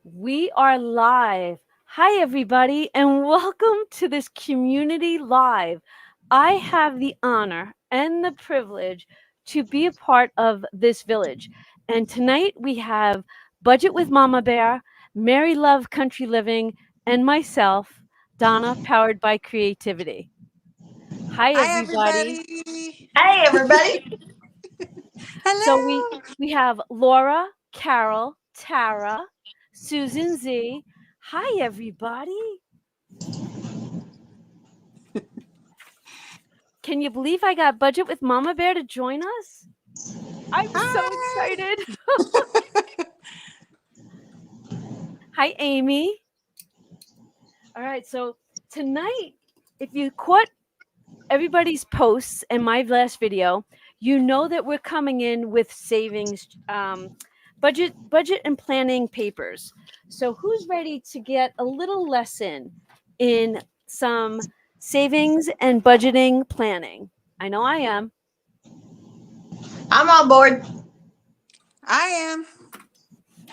We are live. Hi, everybody, and welcome to this community live. I have the honor and the privilege to be a part of this village. And tonight we have Budget with Mama Bear, Mary Love Country Living, and myself, Donna, powered by creativity. Hi, Hi, everybody. everybody. Hey, everybody. So we Hello. we have Laura, Carol, Tara, Susan Z. Hi, everybody. Can you believe I got Budget with Mama Bear to join us? I'm so Hi. excited. Hi, Amy. All right, so tonight, if you caught everybody's posts and my last video, you know that we're coming in with savings, budget and planning papers. So who's ready to get a little lesson in some savings and budgeting planning? I know I am. I'm on board. I am.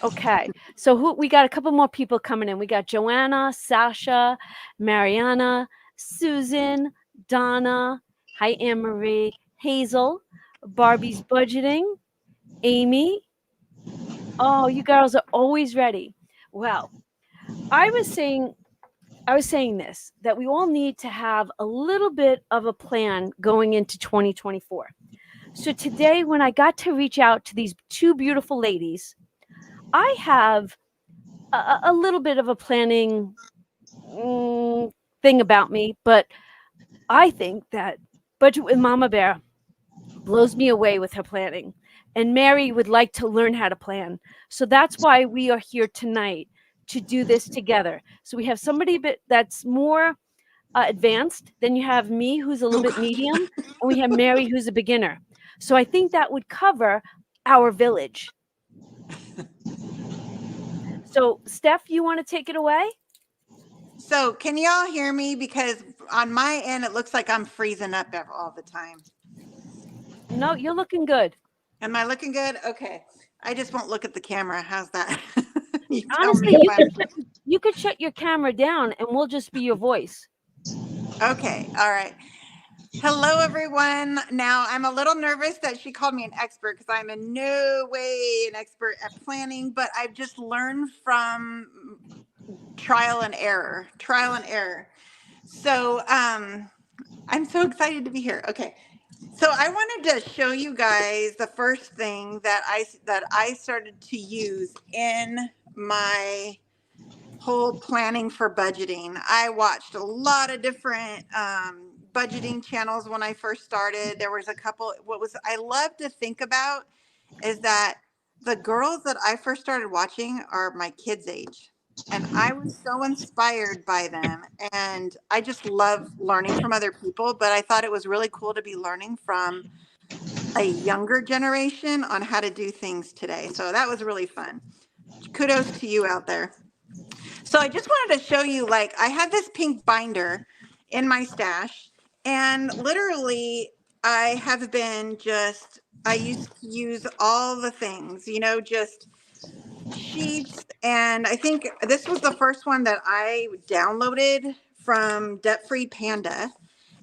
Okay, so who we got? A couple more people coming in. We got Joanna, Sasha, Mariana, Susan, Donna. Hi, Anne Marie, Hazel, Barbie's budgeting, Amy. Oh, you girls are always ready. Well, I was saying this that we all need to have a little bit of a plan going into 2024. So today, when I got to reach out to these two beautiful ladies, I have a little bit of a planning thing about me, but I think that Budget with Mama Bear blows me away with her planning. And Mary would like to learn how to plan. So that's why we are here tonight to do this together. So we have somebody that's more advanced, then you have me who's a little bit medium, and we have Mary who's a beginner. So I think that would cover our village. So Steph, you want to take it away? So, can y'all hear me? Because on my end, it looks like I'm freezing up all the time. No, you're looking good. Am I looking good? Okay. I just won't look at the camera. How's that? You tell Honestly, me if you could shut your camera down and we'll just be your voice. Okay. All right. Hello, everyone. Now, I'm a little nervous that she called me an expert because I'm in no way an expert at planning, but I've just learned from trial and error. So I'm so excited to be here. Okay. So I wanted to show you guys the first thing that I started to use in my whole planning for budgeting. I watched a lot of different budgeting channels when I first started. There was a couple. What was I love to think about is that the girls that I first started watching are my kids' age. And I was so inspired by them. And I just love learning from other people. But I thought it was really cool to be learning from a younger generation on how to do things today. So that was really fun. Kudos to you out there. So I just wanted to show you, like, I had this pink binder in my stash, and literally I have been I used to use all the things, just sheets. And I think this was the first one that I downloaded from Debt Free Panda.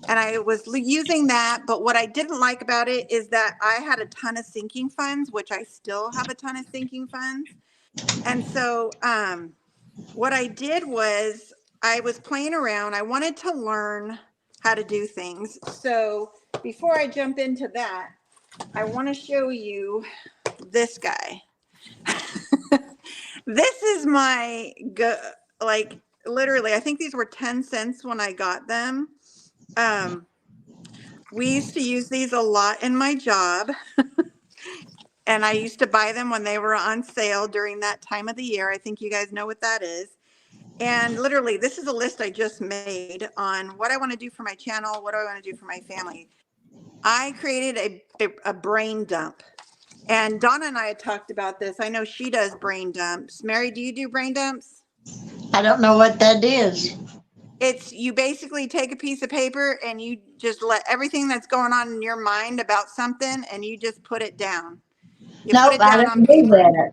And I was using that. But what I didn't like about it is that I had a ton of sinking funds, which I still have a ton of sinking funds. And so, what I did was I was playing around. I wanted to learn how to do things. So before I jump into that, I want to show you this guy. This is my, like, literally, I think these were 10 cents when I got them. We used to use these a lot in my job. And I used to buy them when they were on sale during that time of the year. I think you guys know what that is. And literally, this is a list I just made on what I want to do for my channel. What do I want to do for my family? I created a brain dump. And Donna and I had talked about this. I know she does brain dumps. Mary, do you do brain dumps? I don't know what that is. It's you basically take a piece of paper and you just let everything that's going on in your mind about something and you just put it down. You No, put it I down on don't do paper. that.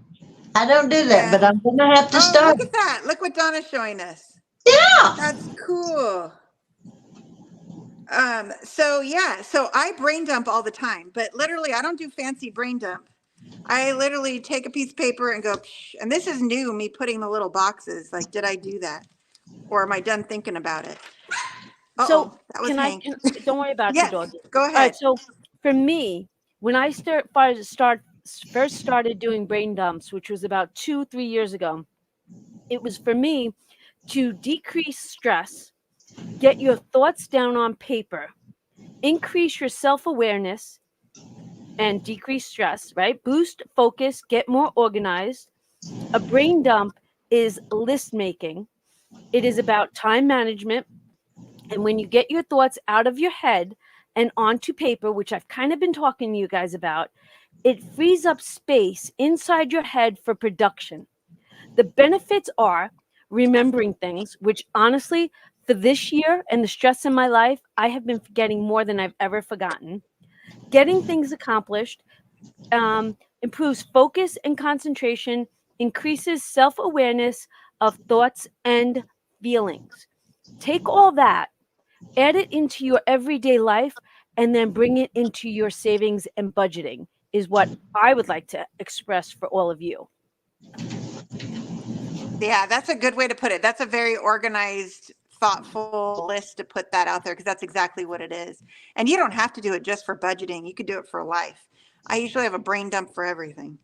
I don't do that, but And I'm going to have to oh, start. look at that. Look what Donna's showing us. Yeah. That's cool. So yeah, so I brain dump all the time, but literally I don't do fancy brain dump. I literally take a piece of paper and go, psh, and this is new, me putting the little boxes. Like, did I do that? Or am I done thinking about it? So Uh-oh, that was Hank. don't worry about the Yes, doggy. go All right. ahead. So for me, when I first started doing brain dumps, which was about 2-3 years ago, it was for me to decrease stress, get your thoughts down on paper, increase your self-awareness and decrease stress, right? Boost focus, get more organized. A brain dump is list making. It is about time management. And when you get your thoughts out of your head and onto paper, which I've kind of been talking to you guys about, it frees up space inside your head for production. The benefits are remembering things, which honestly, for this year and the stress in my life, I have been forgetting more than I've ever forgotten. Getting things accomplished, improves focus and concentration, increases self awareness of thoughts and feelings. Take all that, add it into your everyday life, and then bring it into your savings and budgeting, is what I would like to express for all of you. Yeah, that's a good way to put it. That's a very organized, thoughtful list to put that out there because that's exactly what it is. And you don't have to do it just for budgeting. You could do it for life. I usually have a brain dump for everything.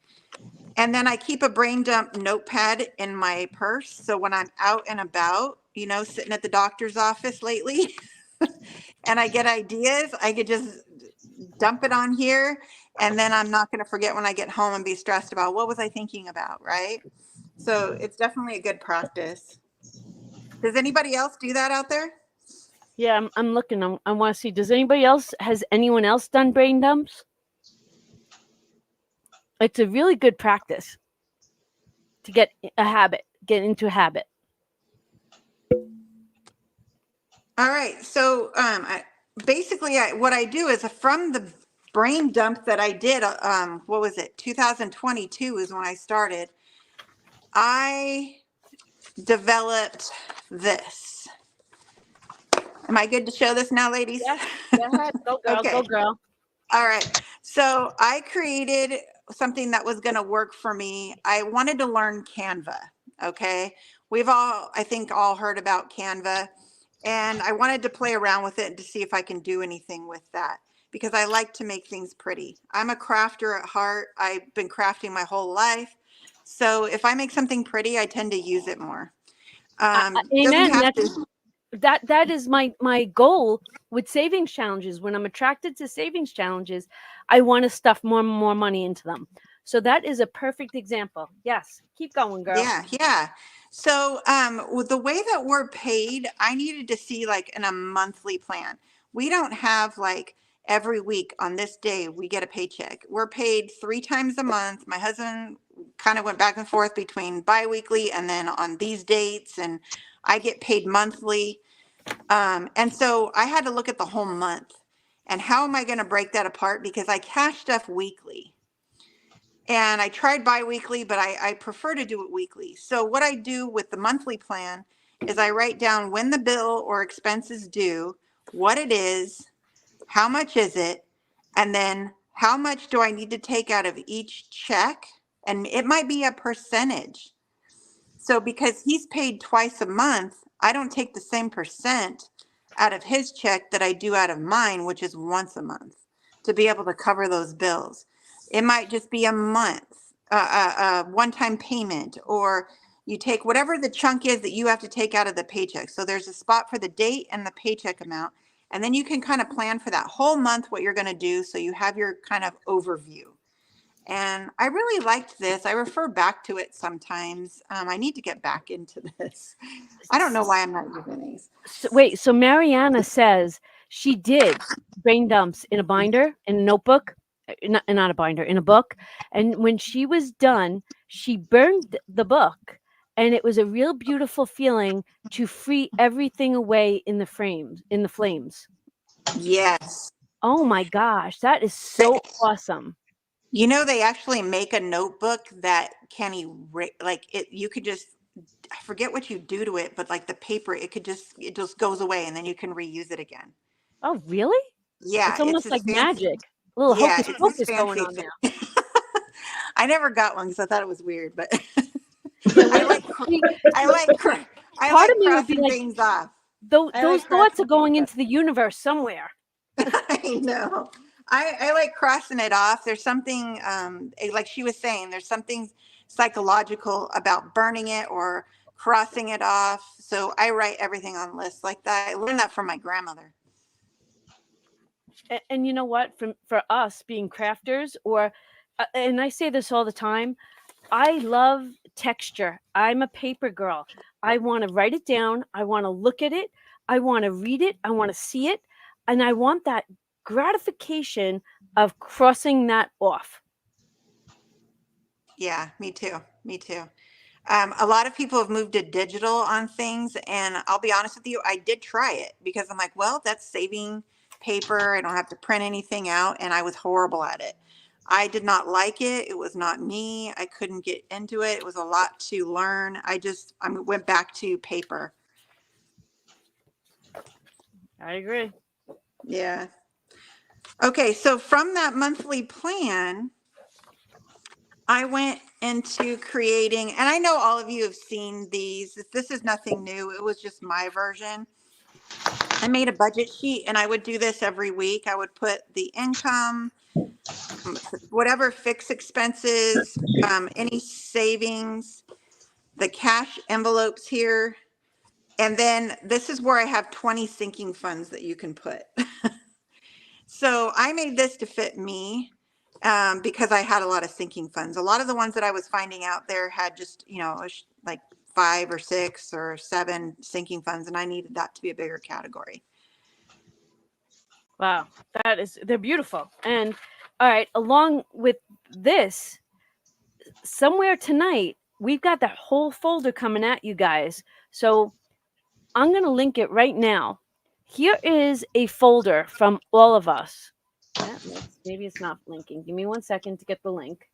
And then I keep a brain dump notepad in my purse. So when I'm out and about, sitting at the doctor's office lately, and I get ideas, I could just dump it on here. And then I'm not going to forget when I get home and be stressed about what was I thinking about, right? So it's definitely a good practice. Does anybody else do that out there? Yeah, I'm looking. I want to see. Has anyone else done brain dumps? It's a really good practice to get into a habit. All right. So what I do is from the brain dump that I did, what was it? 2022 is when I started. I developed this. Am I good to show this now, ladies? Yes, go ahead. Go girl, Okay. go girl. All right. So I created something that was going to work for me. I wanted to learn Canva. Okay. We've all, I think, all heard about Canva. And I wanted to play around with it to see if I can do anything with that because I like to make things pretty. I'm a crafter at heart. I've been crafting my whole life. So if I make something pretty, I tend to use it more. Doesn't Amen. have to. That is my goal with savings challenges. When I'm attracted to savings challenges, I want to stuff more and more money into them. So that is a perfect example. Yes, keep going, girl. Yeah. So with the way that we're paid, I needed to see like in a monthly plan. We don't have like every week on this day we get a paycheck. We're paid 3 times a month. My husband kind of went back and forth between biweekly and then on these dates, and I get paid monthly. And so I had to look at the whole month and how am I going to break that apart because I cash stuff weekly. And I tried biweekly, but I prefer to do it weekly. So what I do with the monthly plan is I write down when the bill or expense is due, what it is, how much is it, and then how much do I need to take out of each check? And it might be a percentage. So because he's paid twice a month, I don't take the same percent out of his check that I do out of mine, which is once a month, to be able to cover those bills. It might just be a month, one-time payment, or you take whatever the chunk is that you have to take out of the paycheck. So there's a spot for the date and the paycheck amount. And then you can kind of plan for that whole month what you're going to do. So you have your kind of overview. And I really liked this. I refer back to it sometimes. I need to get back into this. I don't know why I'm not using these. So Mariana says she did brain dumps in a binder, in a notebook, not a binder, in a book. And when she was done, she burned the book. And it was a real beautiful feeling to free everything away in the flames. Yes. Oh my gosh, that is so awesome. You know, they actually make a notebook that can erase, like it, you could just, I forget what you do to it, but like the paper, it just goes away and then you can reuse it again. Oh, really? Yeah, It's it's almost this like fancy. magic. A little Yeah, hocus it's this pocus going fancy on there. thing. I never got one because I thought it was weird, but Yeah, I well, like, see, I like, I part like of me would be crossing like, things off. I those like thoughts are crossing going things off. into the universe somewhere. I know. I like crossing it off. There's something, like she was saying, there's something psychological about burning it or crossing it off. So I write everything on lists like that. I learned that from my grandmother. And you know what? For us being crafters, or and I say this all the time, I love texture. I'm a paper girl. I want to write it down. I want to look at it. I want to read it. I want to see it. And I want that gratification of crossing that off. Yeah, me too. Me too. A lot of people have moved to digital on things, and I'll be honest with you, I did try it because I'm like, well, that's saving paper. I don't have to print anything out, and I was horrible at it. I did not like it. It was not me. I couldn't get into it. It was a lot to learn. I went back to paper. I agree. Yeah. Okay, so from that monthly plan, I went into creating, and I know all of you have seen these. This is nothing new. It was just my version. I made a budget sheet and I would do this every week. I would put the income, whatever fixed expenses, any savings, the cash envelopes here. And then this is where I have 20 sinking funds that you can put. So I made this to fit me because I had a lot of sinking funds. A lot of the ones that I was finding out there had just, like 5 or 6 or 7 sinking funds, and I needed that to be a bigger category. Wow, they're beautiful. And all right, along with this, somewhere tonight, we've got that whole folder coming at you guys. So I'm going to link it right now. Here is a folder from all of us. Maybe it's not linking. Give me 1 second to get the link.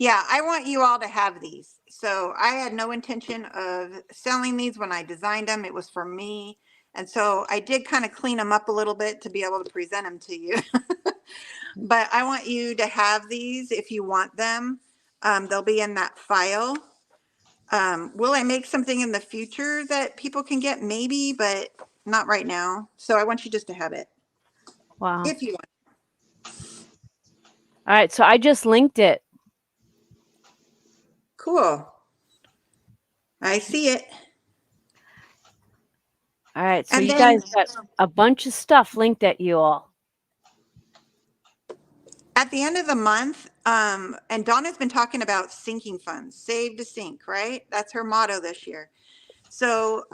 Yeah, I want you all to have these. So I had no intention of selling these when I designed them. It was for me. And so I did kind of clean them up a little bit to be able to present them to you. But I want you to have these if you want them. They'll be in that file. Will I make something in the future that people can get? Maybe, but not right now. So I want you just to have it. Wow. If you want. All right, so I just linked it. Cool. I see it. All right, so And you then- guys got a bunch of stuff linked at you all. At the end of the month, and Donna's been talking about sinking funds, save to sink, right? That's her motto this year. So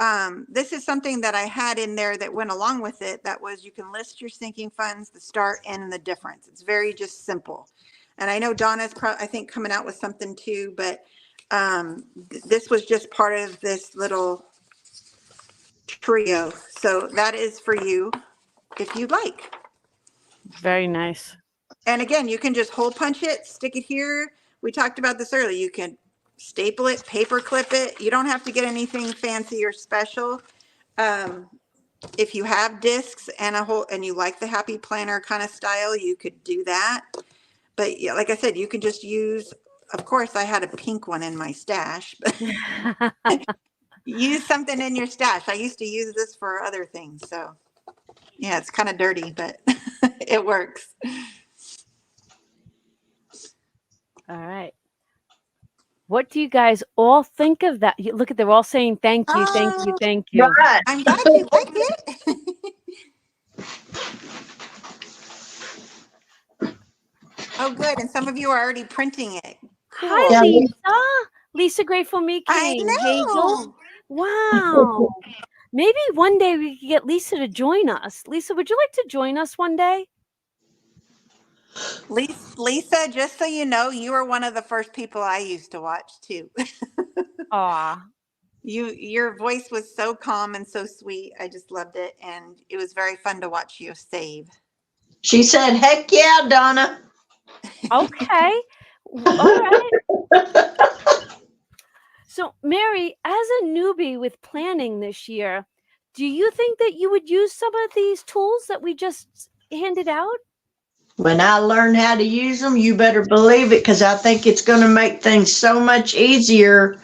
this is something that I had in there that went along with it. That was, you can list your sinking funds, the start, end, and the difference. It's very just simple. And I know Donna's I think coming out with something too, but this was just part of this little trio. So that is for you if you'd like. Very nice. And again, you can just hole punch it, stick it here. We talked about this earlier. You can staple it, paper clip it. You don't have to get anything fancy or special. If you have discs and and you like the happy planner kind of style, you could do that. But yeah, like I said, you can just use, of course, I had a pink one in my stash, but use something in your stash. I used to use this for other things. So yeah, it's kind of dirty, but it works. All right. What do you guys all think of that? Look at, they're all saying thank you, thank you, thank you. Right. I'm glad you liked it. Oh, good. And some of you are already printing it. Cool. Hi, Yeah, Lisa. Lisa Grateful Me I King. know. Hazel. Wow. Maybe one day we could get Lisa to join us. Lisa, would you like to join us one day? Lisa, just so you know, you were one of the first people I used to watch too. Aw. Your voice was so calm and so sweet. I just loved it. And it was very fun to watch you save. She said, heck yeah, Donna. Okay. All right. So, Mary, as a newbie with planning this year, do you think that you would use some of these tools that we just handed out? When I learn how to use them, you better believe it, because I think it's going to make things so much easier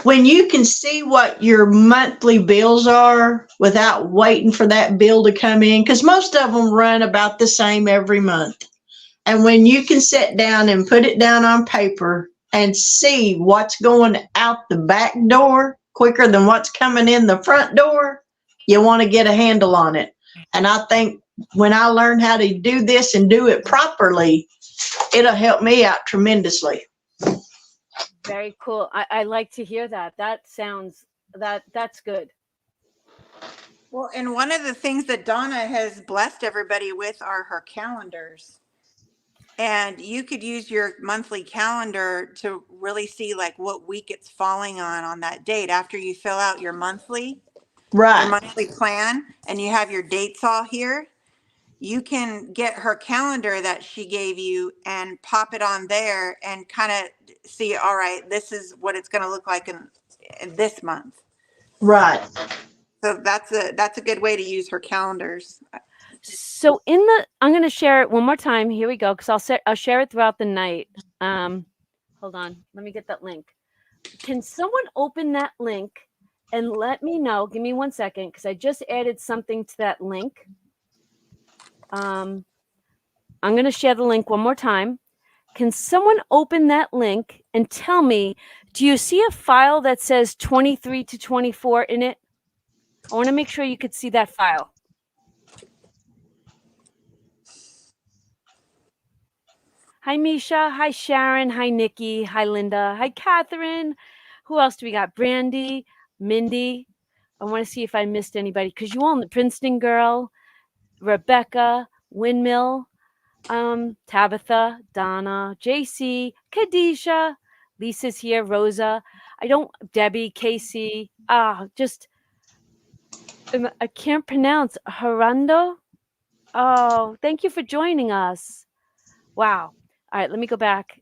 when you can see what your monthly bills are without waiting for that bill to come in, because most of them run about the same every month. And when you can sit down and put it down on paper and see what's going out the back door quicker than what's coming in the front door, you want to get a handle on it. And I think when I learn how to do this and do it properly, it'll help me out tremendously. Very cool. I like to hear that. That sounds that's good. Well, and one of the things that Donna has blessed everybody with are her calendars. And you could use your monthly calendar to really see like what week it's falling on that date after you fill out your monthly Right. plan and you have your dates all here. You can get her calendar that she gave you and pop it on there and kind of see, all right, this is what it's going to look like in this month. Right. So that's a good way to use her calendars. So I'm going to share it one more time. Here we go, because I'll share it throughout the night. Hold on, let me get that link. Can someone open that link and let me know? Give me 1 second, because I just added something to that link. I'm going to share the link one more time. Can someone open that link and tell me, do you see a file that says 23 to 24 in it? I want to make sure you could see that file. Hi, Misha. Hi, Sharon. Hi, Nikki. Hi, Linda. Hi, Catherine. Who else do we got? Brandy, Mindy. I want to see if I missed anybody, because you all know Princeton Girl, Rebecca, Windmill, Tabitha, Donna, JC, Khadijah, Lisa's here, Rosa. Debbie, Casey. I can't pronounce Harando. Oh, thank you for joining us. Wow. All right, let me go back.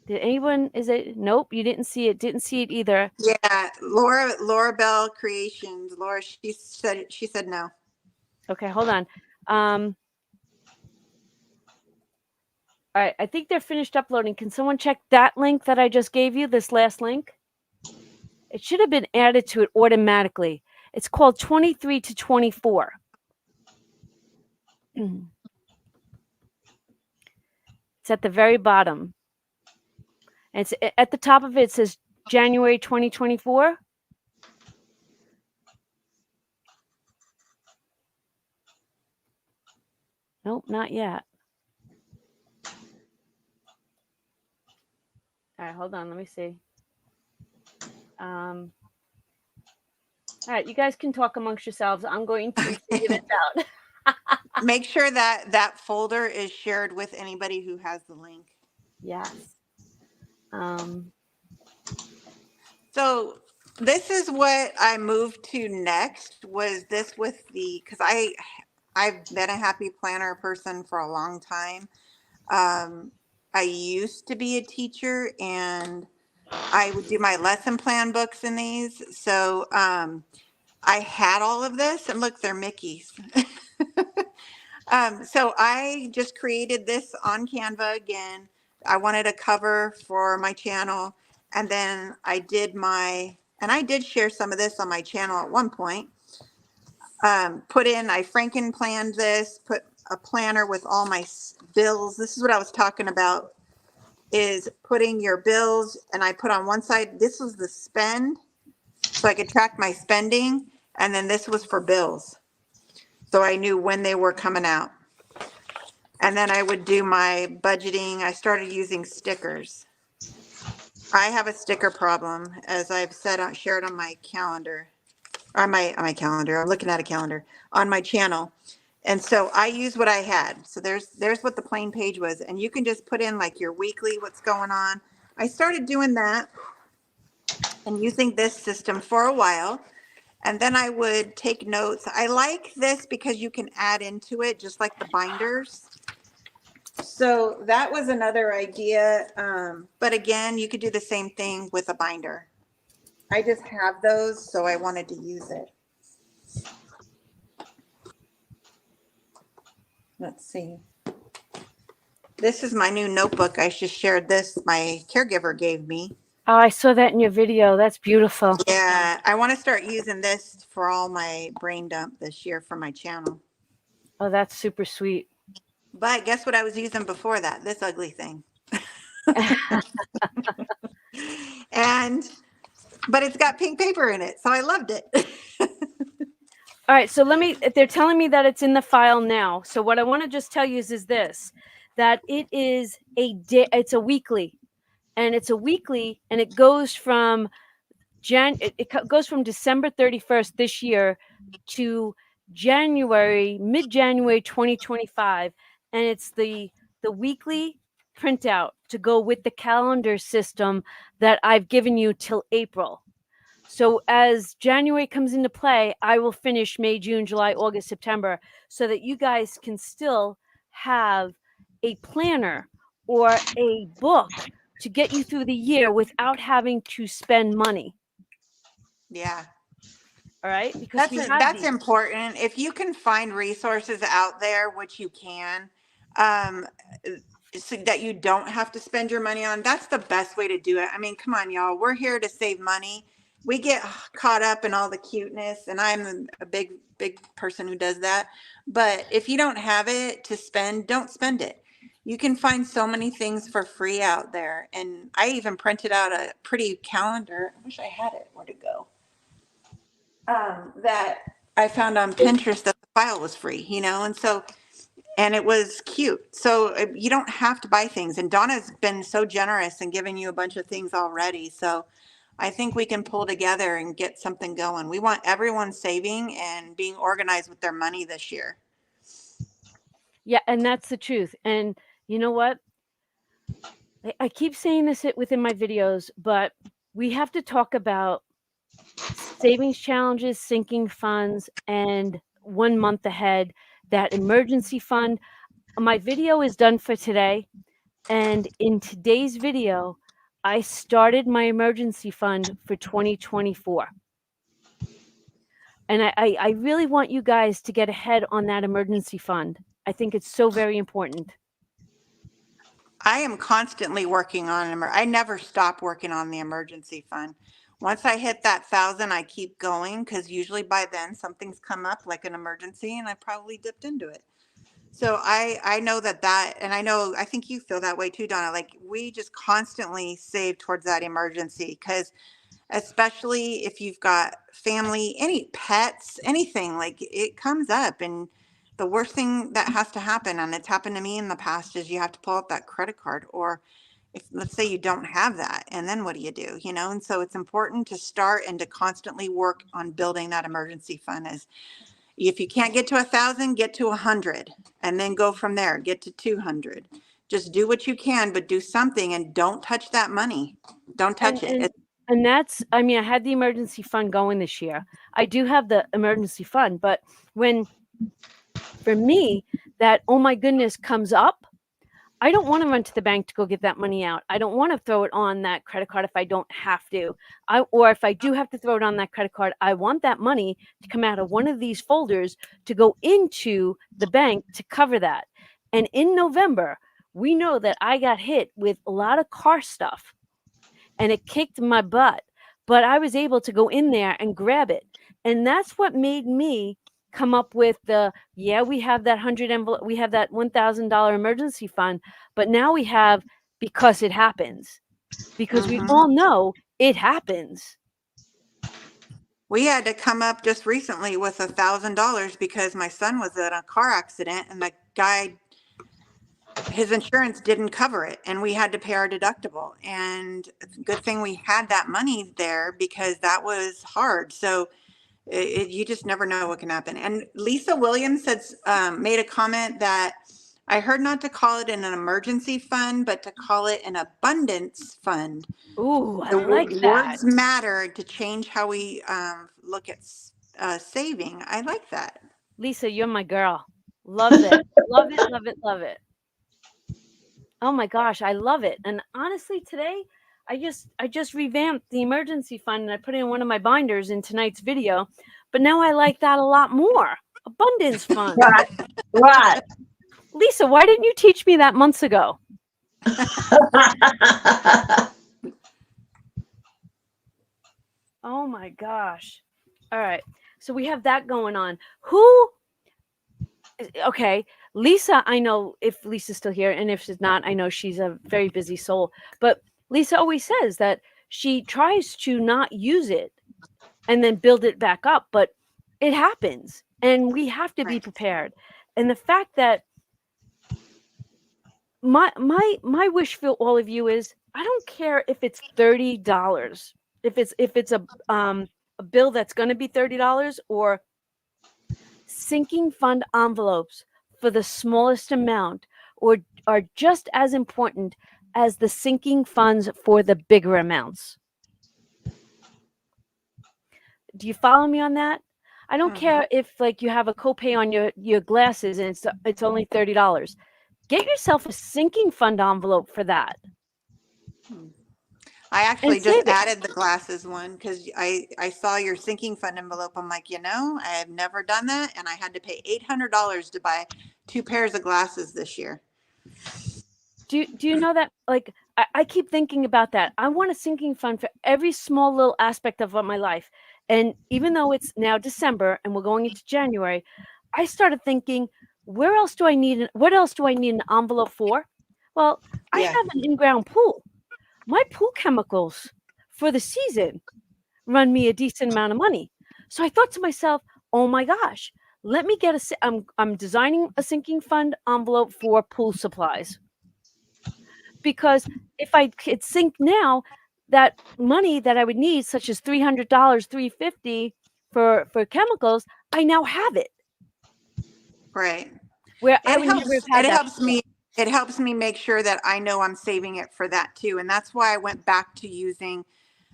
Did anyone, nope, you didn't see it. Didn't see it either. Yeah, Laura Bell Creations. Laura, she said no. Okay, hold on. All right, I think they're finished uploading. Can someone check that link that I just gave you, this last link? It should have been added to it automatically. It's called 23 to 24. It's at the very bottom. And it's at the top of it, it says January 2024. Nope, not yet. All right, hold on. Let me see. All right, you guys can talk amongst yourselves. I'm going to figure this out. Make sure that folder is shared with anybody who has the link. Yes. So this is what I moved to next, was this with because I've been a happy planner person for a long time. I used to be a teacher and I would do my lesson plan books in these. So I had all of this, and look, they're Mickey's. So I just created this on Canva again. I wanted a cover for my channel. And then I did I did share some of this on my channel at one point. I Franken planned this, put a planner with all my bills. This is what I was talking about, is putting your bills. And I put on one side, this was the spend, so I could track my spending. And then this was for bills, so I knew when they were coming out. And then I would do my budgeting. I started using stickers. I have a sticker problem, as I've shared on my calendar, on my calendar. I'm looking at a calendar on my channel. And so I use what I had. So there's what the plain page was. And you can just put in like your weekly, what's going on. I started doing that and using this system for a while. And then I would take notes. I like this because you can add into it, just like the binders. So that was another idea. But again, you could do the same thing with a binder. I just have those, so I wanted to use it. Let's see. This is my new notebook. I just shared this. My caregiver gave me. Oh, I saw that in your video. That's beautiful. Yeah, I want to start using this for all my brain dump this year for my channel. Oh, that's super sweet. But guess what I was using before that? This ugly thing. But it's got pink paper in it, so I loved it. All right, so they're telling me that it's in the file now. So what I want to just tell you is this, that it is it's a weekly, and it goes from it goes from December 31st this year to mid-January 2025, and it's the weekly printout to go with the calendar system that I've given you till April. So as January comes into play, I will finish May, June, July, August, September, so that you guys can still have a planner or a book to get you through the year without having to spend money. Yeah. All right, because that's important. If you can find resources out there, which you can, so that you don't have to spend your money on, that's the best way to do it. I mean, come on, y'all. We're here to save money. We get caught up in all the cuteness, and I'm a big person who does that. But if you don't have it to spend, don't spend it. You can find so many things for free out there. And I even printed out a pretty calendar. I wish I had it. Where'd it go? That I found on Pinterest that the file was free, and it was cute. So you don't have to buy things. And Donna's been so generous and giving you a bunch of things already. So I think we can pull together and get something going. We want everyone saving and being organized with their money this year. Yeah, and that's the truth. And you know what? I keep saying this within my videos, but we have to talk about savings challenges, sinking funds, and 1 month ahead, that emergency fund. My video is done for today. And in today's video, I started my emergency fund for 2024. And I really want you guys to get ahead on that emergency fund. I think it's so very important. I am constantly working on I never stop working on the emergency fund. Once I hit that 1,000, I keep going, because usually by then something's come up like an emergency and I probably dipped into it. So I know that, and I think you feel that way too, Donna. Like, we just constantly save towards that emergency, because especially if you've got family, any pets, anything, like, it comes up. And the worst thing that has to happen, and it's happened to me in the past, is you have to pull out that credit card. Or if, let's say, you don't have that, and then what do you do? And so it's important to start and to constantly work on building that emergency fund. As if you can't get to 1,000, get to 100, and then go from there. Get to 200. Just do what you can, but do something, and don't touch that money. Don't touch it. And that's, I mean, I had the emergency fund going this year. I do have the emergency fund, but for me, that, oh my goodness, comes up, I don't want to run to the bank to go get that money out. I don't want to throw it on that credit card if I don't have to. Or if I do have to throw it on that credit card, I want that money to come out of one of these folders to go into the bank to cover that. And in November, we know that I got hit with a lot of car stuff, and it kicked my butt. But I was able to go in there and grab it. And that's what made me come up with we have that 100 envelope, we have that $1,000 emergency fund, but now we have, because it happens, because we all know it happens. We had to come up just recently with $1,000 because my son was in a car accident, and the guy, his insurance didn't cover it, and we had to pay our deductible. And good thing we had that money there, because that was hard. So you just never know what can happen. And Lisa Williams made a comment that I heard not to call it an emergency fund, but to call it an abundance fund. Ooh, I The like that. words matter to change how we look at saving. I like that. Lisa, you're my girl. Love it. Love it, love it, love it. Oh my gosh, I love it. And honestly, today I just revamped the emergency fund and I put it in one of my binders in tonight's video. But now I like that a lot more. Abundance fund. Right. Right. Lisa, why didn't you teach me that months ago? Oh my gosh. All right. So we have that going on. Okay, Lisa, I know if Lisa's still here, and if she's not, I know she's a very busy soul. But Lisa always says that she tries to not use it and then build it back up, but it happens, and we have to be prepared. And the fact that my wish for all of you is, I don't care if it's $30, if it's a bill that's going to be $30, or sinking fund envelopes for the smallest amount or are just as important as the sinking funds for the bigger amounts. Do you follow me on that? I don't care if like you have a copay on your glasses and it's only $30. Get yourself a sinking fund envelope for that. I actually just added the glasses one because I saw your sinking fund envelope. I'm like, I have never done that. And I had to pay $800 to buy 2 pairs of glasses this year. Do you know that? Like, I keep thinking about that. I want a sinking fund for every small little aspect of my life. And even though it's now December and we're going into January, I started thinking, what else do I need an envelope for? Well, I have an in-ground pool. My pool chemicals for the season run me a decent amount of money. So I thought to myself, oh my gosh, let me get I'm designing a sinking fund envelope for pool supplies. Because if I could sink now, that money that I would need, such as $300, $350 for chemicals, I now have it. Right. Where it helps me make sure that I know I'm saving it for that too. And that's why I went back to using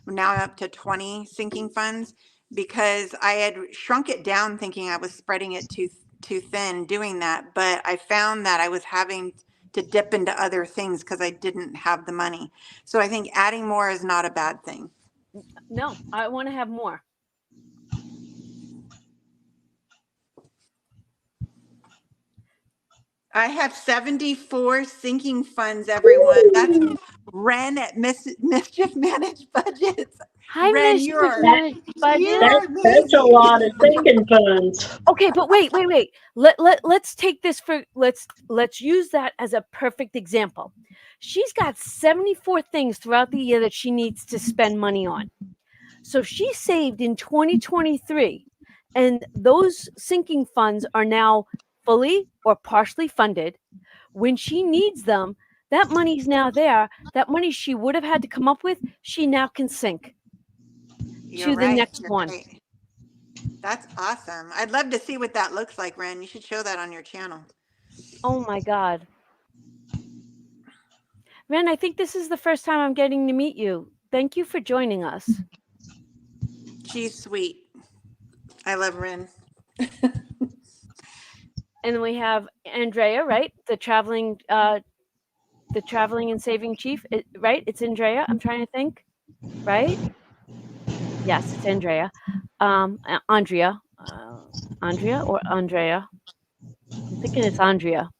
now up to 20 sinking funds, because I had shrunk it down thinking I was spreading it too thin doing that. But I found that I was having to dip into other things because I didn't have the money. So I think adding more is not a bad thing. No, I want to have more. I have 74 sinking funds, everyone. That's Ren at Mischief Managed Budgets. Hi, Ren, Mischief Managed Budgets. That's a lot of sinking funds. Okay, but wait. Let's take this let's use that as a perfect example. She's got 74 things throughout the year that she needs to spend money on. So she saved in 2023, and those sinking funds are now fully or partially funded. When she needs them, that money's now there. That money she would have had to come up with, she now can sink to the next one. Right. That's awesome. I'd love to see what that looks like, Ren. You should show that on your channel. Oh my God. Ren, I think this is the first time I'm getting to meet you. Thank you for joining us. She's sweet. I love Ren. And then we have Andrea, right? The traveling and saving chief, right? It's Andrea. I'm trying to think, right? Yes, it's Andrea. Andrea or Andrea? I'm thinking it's Andrea.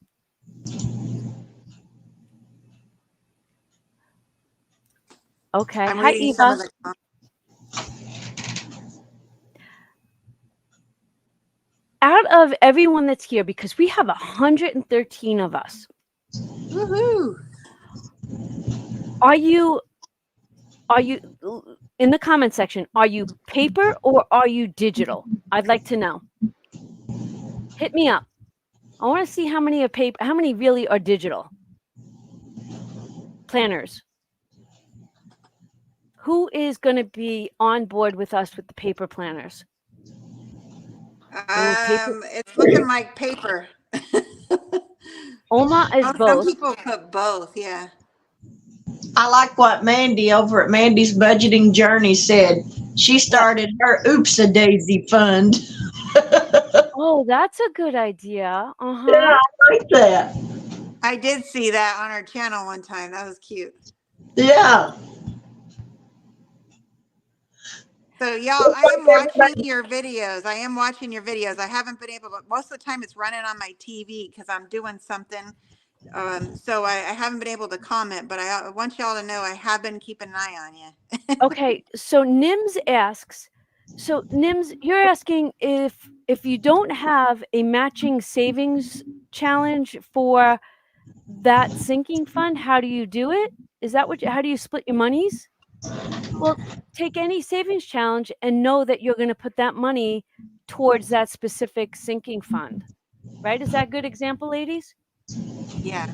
Okay. Hi, Eva. Out of everyone that's here, because we have 113 of us. Woohoo! Are you in the comment section? Are you paper or are you digital? I'd like to know. Hit me up. I want to see how many are paper, how many really are digital. Planners. Who is going to be on board with us with the paper planners? It's looking like paper. Oma is both. Some people put both, yeah. I like what Mandy over at Mandy's Budgeting Journey said. She started her Oops-a-Daisy fund. Oh, that's a good idea. Yeah, I like that. I did see that on our channel one time. That was cute. Yeah. So y'all, Looks I am like watching everybody- your videos. I am watching your videos. I haven't been able to, most of the time it's running on my TV because I'm doing something. So I haven't been able to comment, but I want y'all to know I have been keeping an eye on you. Okay, so Nims asks, so Nims, you're asking if you don't have a matching savings challenge for that sinking fund, how do you do it? Is that what? How do you split your monies? Well, take any savings challenge and know that you're going to put that money towards that specific sinking fund, right? Is that a good example, ladies? Yeah.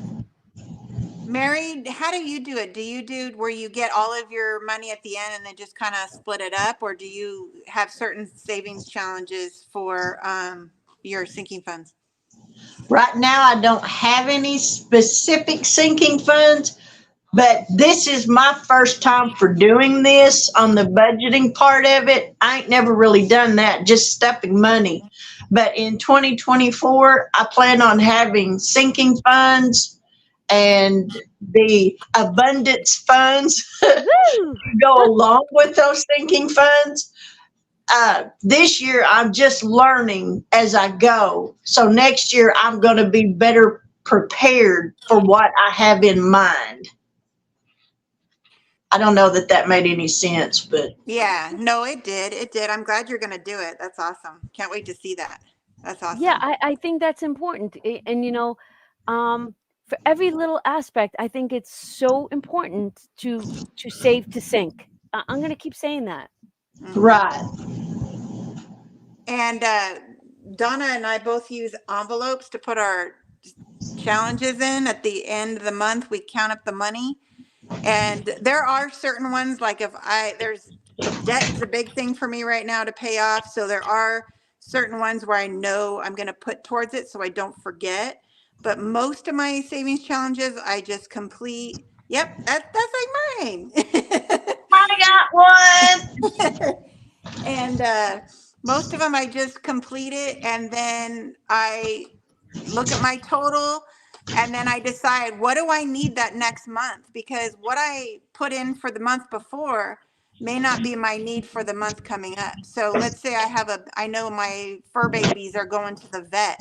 Mary, how do you do it? Do you do where you get all of your money at the end and then just kind of split it up, or do you have certain savings challenges for your sinking funds? Right now, I don't have any specific sinking funds, but this is my first time for doing this on the budgeting part of it. I ain't never really done that, just stuffing money. But in 2024, I plan on having sinking funds and the abundance funds Woo! go along with those sinking funds. This year, I'm just learning as I go. So next year, I'm going to be better prepared for what I have in mind. I don't know that that made any sense, but Yeah, no, it did. It did. I'm glad you're going to do it. That's awesome. Can't wait to see that. That's awesome. Yeah, I think that's important. And, for every little aspect, I think it's so important to save to sink. I'm going to keep saying that. right. And Donna and I both use envelopes to put our challenges in. At the end of the month, we count up the money. And there are certain ones, like there's debt is a big thing for me right now to pay off. So there are certain ones where I know I'm going to put towards it so I don't forget. But most of my savings challenges, I just complete. Yep, that's like mine. I got one. And most of them I just complete it, and then I look at my total, and then I decide what do I need that next month, because what I put in for the month before may not be my need for the month coming up. So let's say I know my fur babies are going to the vet.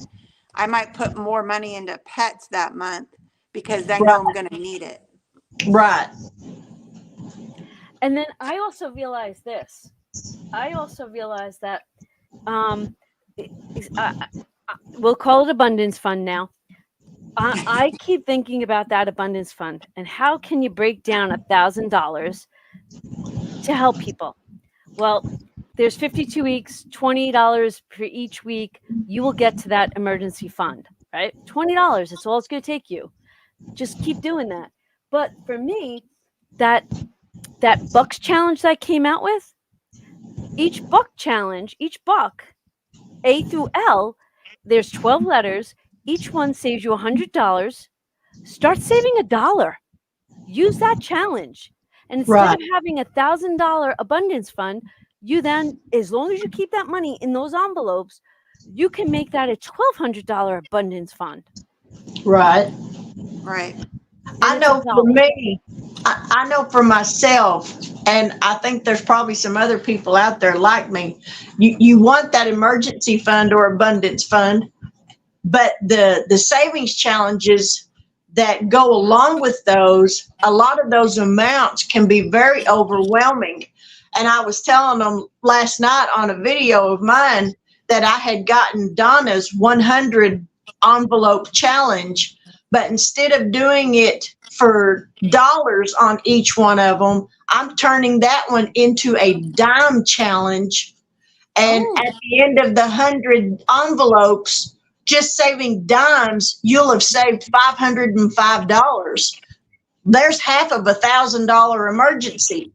I might put more money into pets that month because I know I'm going to need it. Right. And then I also realized this. I also realized that we'll call it abundance fund now. I keep thinking about that abundance fund and how can you break down $1,000 to help people? Well, there's 52 weeks, $20 per each week. You will get to that emergency fund, right? $20. That's all it's going to take you. Just keep doing that. But for me, that bucks challenge that I came out with, each buck challenge, each buck, A through L, there's 12 letters. Each one saves you $100. Start saving $1. Use that challenge. And instead of having $1,000 abundance fund, you then, as long as you keep that money in those envelopes, you can make that a $1,200 abundance fund. Right. Right. I know for me, I know for myself, and I think there's probably some other people out there like me. You want that emergency fund or abundance fund, but the savings challenges that go along with those, a lot of those amounts can be very overwhelming. And I was telling them last night on a video of mine that I had gotten Donna's 100 envelope challenge, but instead of doing it for dollars on each one of them, I'm turning that one into a dime challenge. And at the end of the 100 envelopes, just saving dimes, you'll have saved $505. There's half of $1,000 emergency.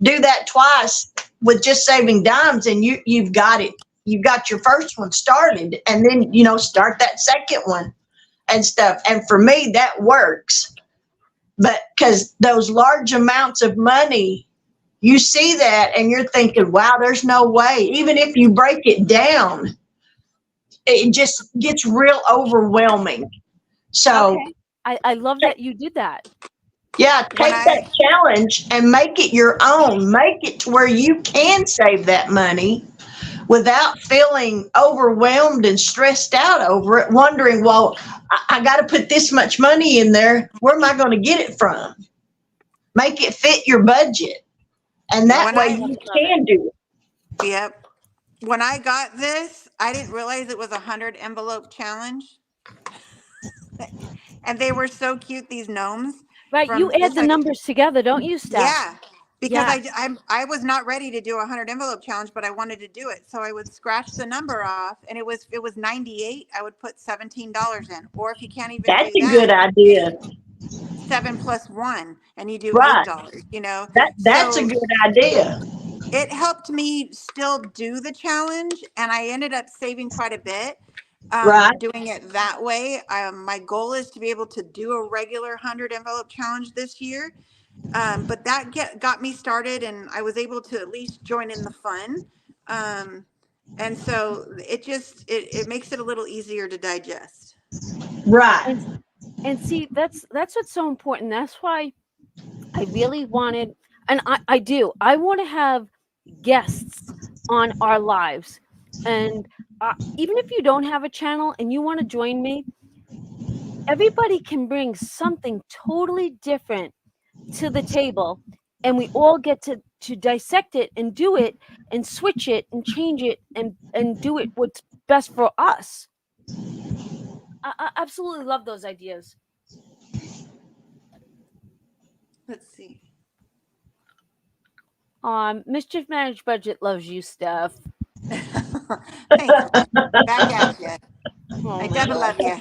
Do that twice with just saving dimes, and you've got it. You've got your first one started, and then start that second one and stuff. And for me, that works. But because those large amounts of money, you see that and you're thinking, wow, there's no way. Even if you break it down, it just gets real overwhelming. So Okay. I love that you did that. yeah, When take that challenge and make it your own. Make it to where you can save that money without feeling overwhelmed and stressed out over it, wondering, well, I got to put this much money in there. Where am I going to get it from? Make it fit your budget. And that when way I you Love it. can do it. Yep. When I got this, I didn't realize it was a 100 envelope challenge. And they were so cute, these gnomes Right. You from add this the like numbers together, don't you, Steph? yeah. Because Yes. I was not ready to do a 100 envelope challenge, but I wanted to do it. So I would scratch the number off and it was 98. I would put $17 in. Or if you can't even That's do a good that, idea. 7 plus 1 and you do Right. $8, you know. That's a So good idea. it helped me still do the challenge and I ended up saving quite a bit Right. doing it that way. My goal is to be able to do a regular 100 envelope challenge this year. But that got me started and I was able to at least join in the fun. And so it makes it a little easier to digest. Right. And and see, that's what's so important. That's why I really wanted, and I do. I want to have guests on our lives, and even if you don't have a channel and you want to join me, everybody can bring something totally different to the table, and we all get to dissect it and do it and switch it and change it and do it what's best for us. I absolutely love those ideas. Let's see. Mischief Managed Budget loves you, Steph. Thanks. Back at you. Oh I my double God. love you.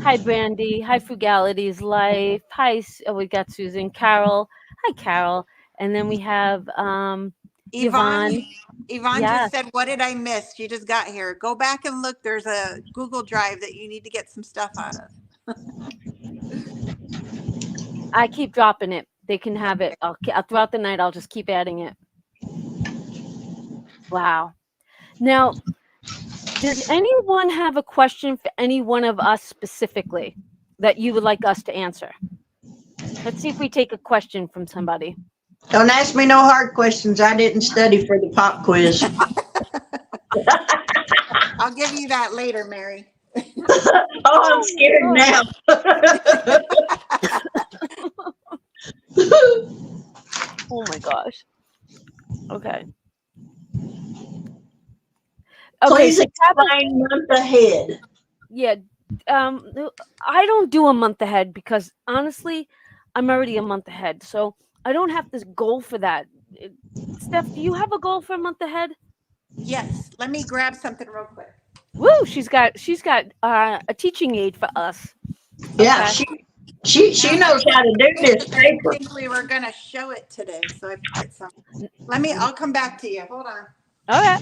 Hi, Brandy. Hi, Frugality's Life. Hi, we got Susan. Carol. Hi, Carol. And then we have Yvonne. Yvonne Yes, just said, what did I miss? You just got here. Go back and look. There's a Google Drive that you need to get some stuff out of. I keep dropping it. They can have it. Throughout the night, I'll just keep adding it. Wow. Now, does anyone have a question for any one of us specifically that you would like us to answer? Let's see if we take a question from somebody. Don't ask me no hard questions. I didn't study for the pop quiz. I'll give you that later, Mary. Oh, I'm scared now. Oh my gosh. Okay. Please So explain month ahead. yeah, I don't do a month ahead because honestly, I'm already a month ahead, so I don't have this goal for that. Steph, do you have a goal for a month ahead? Yes. Let me grab something real quick. Woo! She's got a teaching aid for us. Yeah, Okay. she knows how to do this I didn't paper. think we were going to show it today, so I put some. I'll come back to you. Hold on. All right.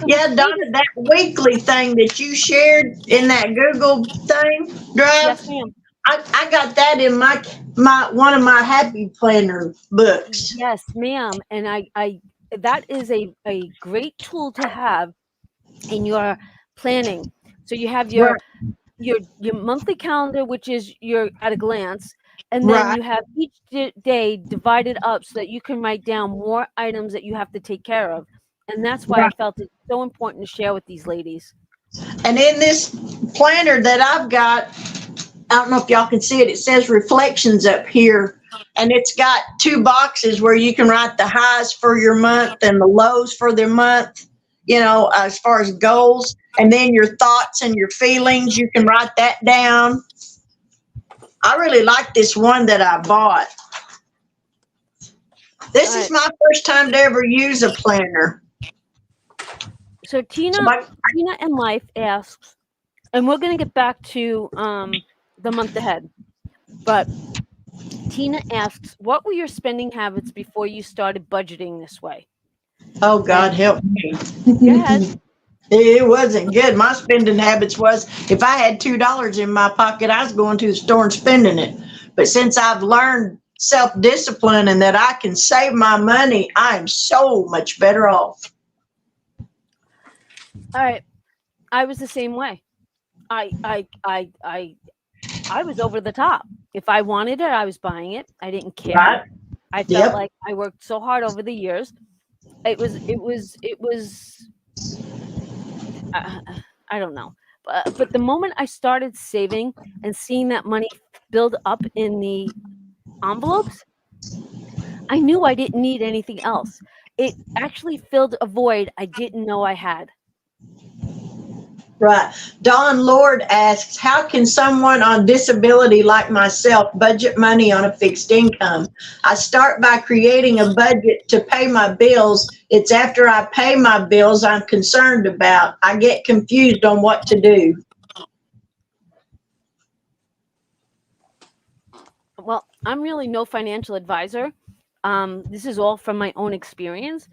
Yeah, Donna, that weekly thing that you shared in that Google thing drive, Yes, ma'am. I got that in my one of my happy planner books. Yes, ma'am. And I that is a great tool to have in your planning. So you have Right. your monthly calendar, which is your at a glance, and then Right. you have each day divided up so that you can write down more items that you have to take care of. And that's why I Right. felt it's so important to share with these ladies. And in this planner that I've got, I don't know if y'all can see it, it says reflections up here. And it's got two boxes where you can write the highs for your month and the lows for the month, as far as goals. And then your thoughts and your feelings, you can write that down. I really like this one that I bought. This is my first time to ever use a planner. So Tina and Life asks, and we're going to get back to the month ahead, but Tina asks, what were your spending habits before you started budgeting this way? Oh, God help me. Go ahead. It wasn't good. My spending habits was if I had $2 in my pocket, I was going to the store and spending it. But since I've learned self-discipline and that I can save my money, I'm so much better off. All right. I was the same way. I was over the top. If I wanted it, I was buying it. I didn't care. Right? I felt Yep. like I worked so hard over the years. It was uh, I don't know. But the moment I started saving and seeing that money build up in the envelopes, I knew I didn't need anything else. It actually filled a void I didn't know I had. Right. Don Lord asks, how can someone on disability like myself budget money on a fixed income? I start by creating a budget to pay my bills. It's after I pay my bills I'm concerned about. I get confused on what to do. Well, I'm really no financial advisor. This is all from my own experience.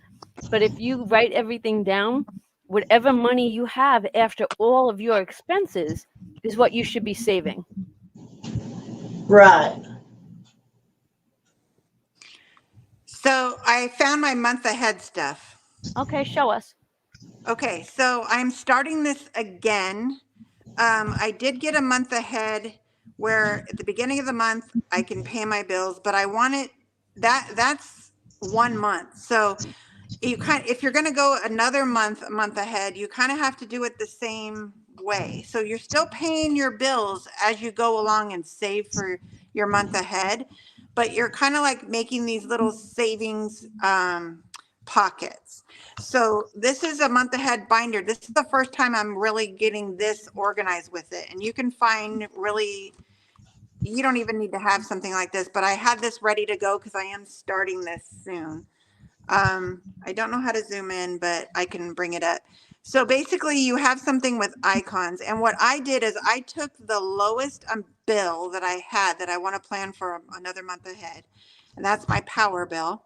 But if you write everything down, whatever money you have after all of your expenses is what you should be saving. Right. So I found my month ahead stuff. Okay, show us. Okay, so I'm starting this again. I did get a month ahead where at the beginning of the month I can pay my bills, but I want it that's 1 month. So if you're going to go another a month ahead, you kind of have to do it the same way. So you're still paying your bills as you go along and save for your month ahead, but you're kind of like making these little savings pockets. So this is a month ahead binder. This is the first time I'm really getting this organized with it. And you can find really, you don't even need to have something like this, but I had this ready to go because I am starting this soon. I don't know how to zoom in, but I can bring it up. So basically you have something with icons. And what I did is I took the lowest bill that I had that I want to plan for another month ahead. And that's my power bill.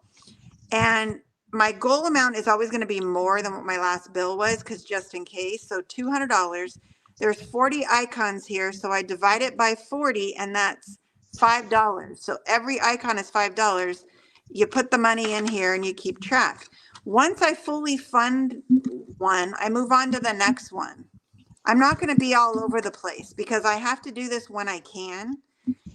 And my goal amount is always going to be more than what my last bill was, because just in case. So $200. There's 40 icons here. So I divide it by 40 and that's $5. So every icon is $5. You put the money in here and you keep track. Once I fully fund one, I move on to the next one. I'm not going to be all over the place because I have to do this when I can.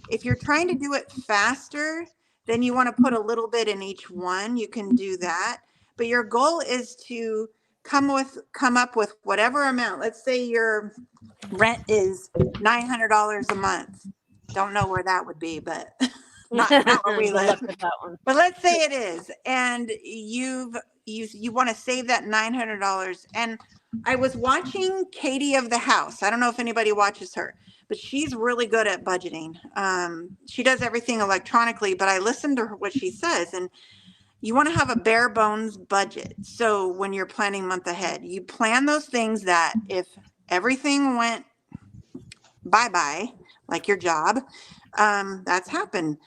If you're trying to do it faster, then you want to put a little bit in each one. You can do that. But your goal is to come up with whatever amount. Let's say your rent is $900 a month. Don't know where that would be, but not where we Good live. luck with that one. But let's say it is, and you want to save that $900. And I was watching Katie of the House. I don't know if anybody watches her, but she's really good at budgeting. She does everything electronically, but I listen to her, what she says, and you want to have a bare bones budget. So when you're planning month ahead, you plan those things that if everything went bye-bye, like your job, that's happened.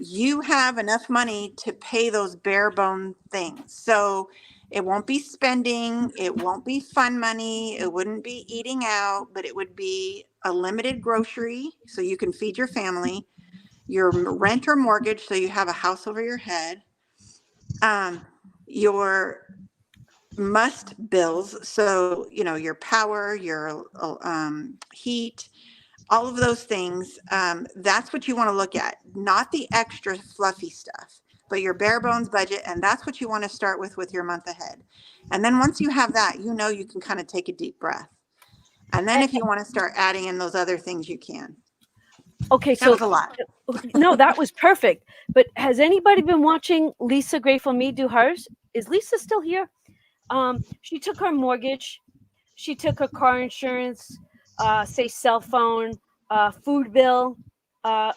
You have enough money to pay those bare bone things. So it won't be spending, it won't be fun money, it wouldn't be eating out, but it would be a limited grocery so you can feed your family, your rent or mortgage so you have a house over your head, your must bills, so your power, your heat, all of those things. That's what you want to look at, not the extra fluffy stuff, but your bare bones budget. And that's what you want to start with your month ahead. And then once you have that, you can kind of take a deep breath. And then if you want to start adding in those other things, you can. Okay, That was a lot. No, that was perfect. But has anybody been watching Lisa Grateful Me do hers? Is Lisa still here? She took her mortgage, she took her car insurance, say cell phone, food bill,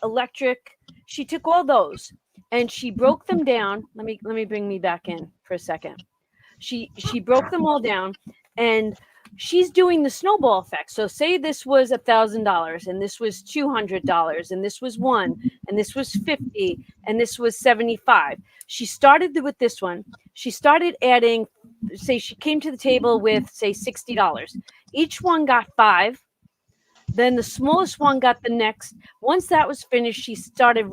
electric. She took all those and she broke them down. Let me bring me back in for a second. She broke them all down, and she's doing the snowball effect. So say this was $1,000, and this was $200, and this was one, and this was 50, and this was 75. She started with this one. She started adding. Say she came to the table with, say, $60. Each one got 5. Then the smallest one got the next. Once that was finished, she started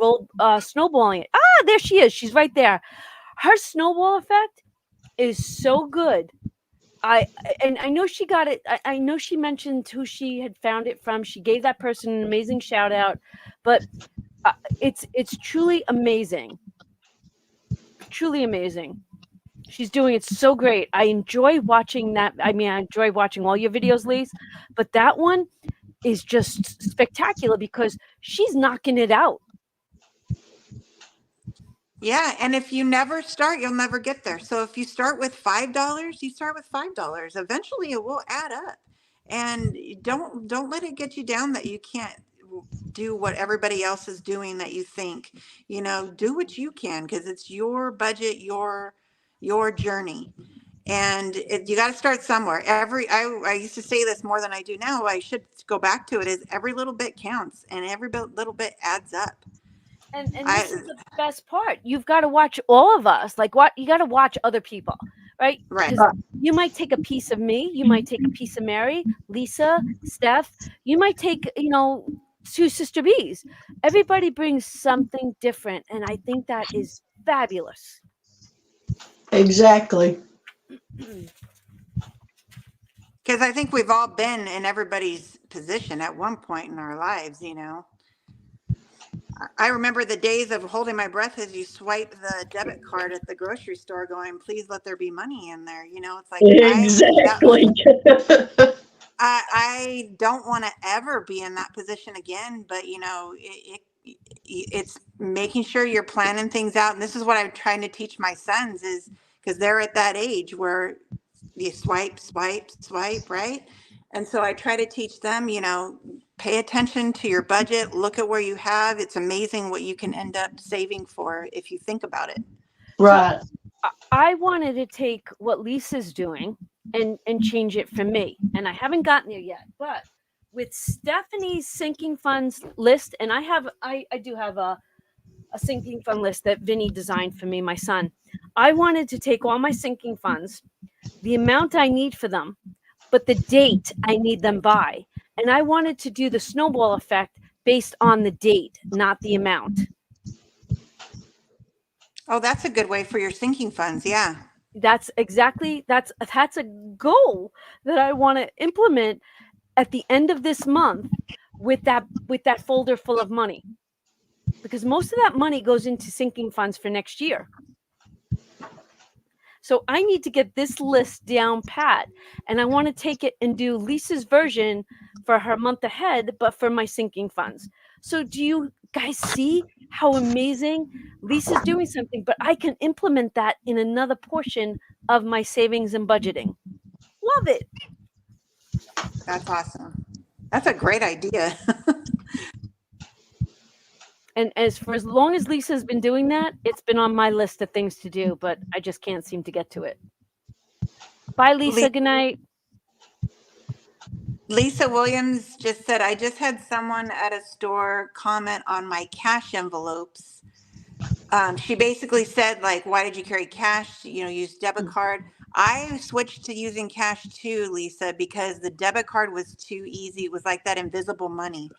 snowballing it. There she is. She's right there. Her snowball effect is so good. and I know she got it. I know she mentioned who she had found it from. She gave that person an amazing shout out, but it's truly amazing. Truly amazing. She's doing it so great. I enjoy watching that. I mean, I enjoy watching all your videos, Lise, but that one is just spectacular because she's knocking it out. Yeah, and if you never start, you'll never get there. So if you start with $5, you start with $5. Eventually it will add up. And don't let it get you down that you can't do what everybody else is doing that you think. Do what you can because it's your budget, your journey. And you got to start somewhere. I used to say this more than I do now. I should go back to it is every little bit counts and every little bit adds up. And I this is the best part. You've got to watch all of us. Like what you got to watch other people, right? Right. Because you might take a piece of me, you might take a piece of Mary, Lisa, Steph. You might take, two Sister B's. Everybody brings something different, and I think that is fabulous. Exactly. Because I think we've all been in everybody's position at one point in our lives. I remember the days of holding my breath as you swipe the debit card at the grocery store going, please let there be money in there. It's like, Exactly. I don't want to ever be in that position again, but it's making sure you're planning things out. And this is what I'm trying to teach my sons is because they're at that age where you swipe, right? And so I try to teach them, pay attention to your budget, look at where you have. It's amazing what you can end up saving for if you think about it. Right. So I wanted to take what Lisa's doing and change it for me. And I haven't gotten there yet. But with Stephanie's sinking funds list, and I do have a sinking fund list that Vinny designed for me, my son. I wanted to take all my sinking funds, the amount I need for them, but the date I need them by. And I wanted to do the snowball effect based on the date, not the amount. Oh, that's a good way for your sinking funds. Yeah. That's a goal that I want to implement at the end of this month with that folder full of money. Because most of that money goes into sinking funds for next year. So I need to get this list down pat, and I want to take it and do Lisa's version for her month ahead, but for my sinking funds. So do you guys see how amazing Lisa's doing something, but I can implement that in another portion of my savings and budgeting. Love it. That's awesome. That's a great idea. And as long as Lisa's been doing that, it's been on my list of things to do, but I just can't seem to get to it. Bye, Lisa. Good night. Lisa Williams just said, I just had someone at a store comment on my cash envelopes. She basically said, like, why did you carry cash? Use debit card. I switched to using cash too, Lisa, because the debit card was too easy. It was like that invisible money.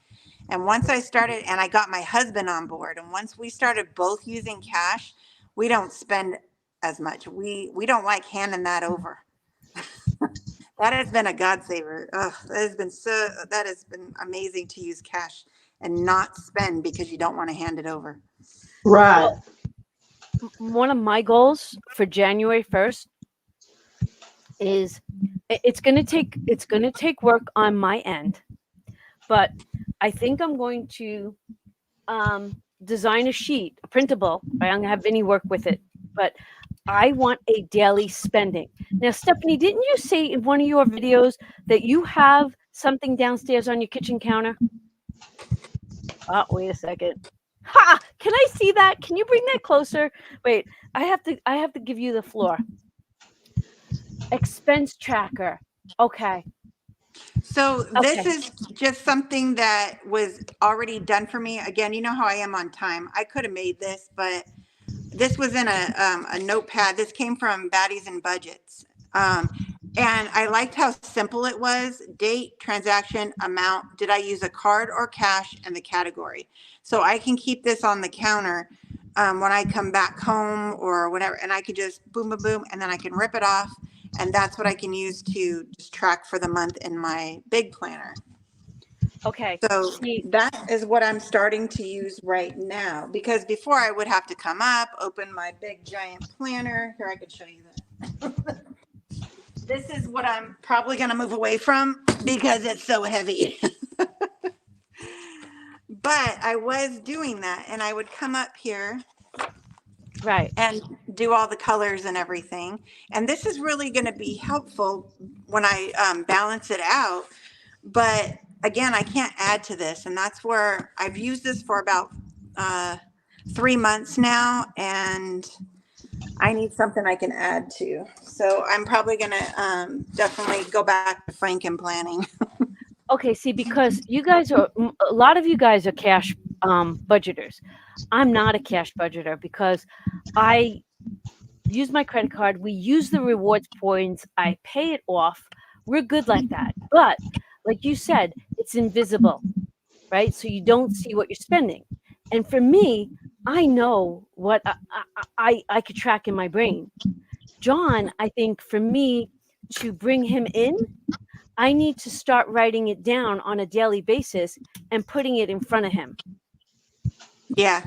And once I started, and I got my husband on board, and once we started both using cash, we don't spend as much. We don't like handing that over. That has been a God saver. That has been amazing to use cash and not spend because you don't want to hand it over. Right. Well, one of my goals for January 1st is it's going to take work on my end, but I think I'm going to design a sheet, a printable. I'm going to have Vinny work with it, but I want a daily spending. Now, Stephanie, didn't you say in one of your videos that you have something downstairs on your kitchen counter? Oh, wait a second. Ha! Can I see that? Can you bring that closer? Wait, I have to give you the floor. Expense tracker. Okay. So this is just something that was already done for me. Again, you know how I am on time. I could have made this, but this was in a notepad. This came from Baddies and Budgets. And I liked how simple it was. Date, transaction, amount. Did I use a card or cash, and the category? So I can keep this on the counter when I come back home or whatever. And I could just boom, boom, boom. And then I can rip it off. And that's what I can use to just track for the month in my big planner. Okay. So See, that is what I'm starting to use right now, because before I would have to come up, open my big giant planner. Here, I could show you that. This is what I'm probably going to move away from because it's so heavy. But I was doing that, and I would come up here right. and do all the colors and everything. And this is really going to be helpful when I balance it out. But again, I can't add to this. And that's where I've used this for about 3 months now. And I need something I can add to. So I'm probably going to definitely go back to Franken planning. Okay, see, because you guys are a lot of you guys are cash budgeters. I'm not a cash budgeter because I use my credit card. We use the rewards points. I pay it off. We're good like that. But like you said, it's invisible, right? So you don't see what you're spending. And for me, I know what I could track in my brain. John, I think for me to bring him in, I need to start writing it down on a daily basis and putting it in front of him. Yeah.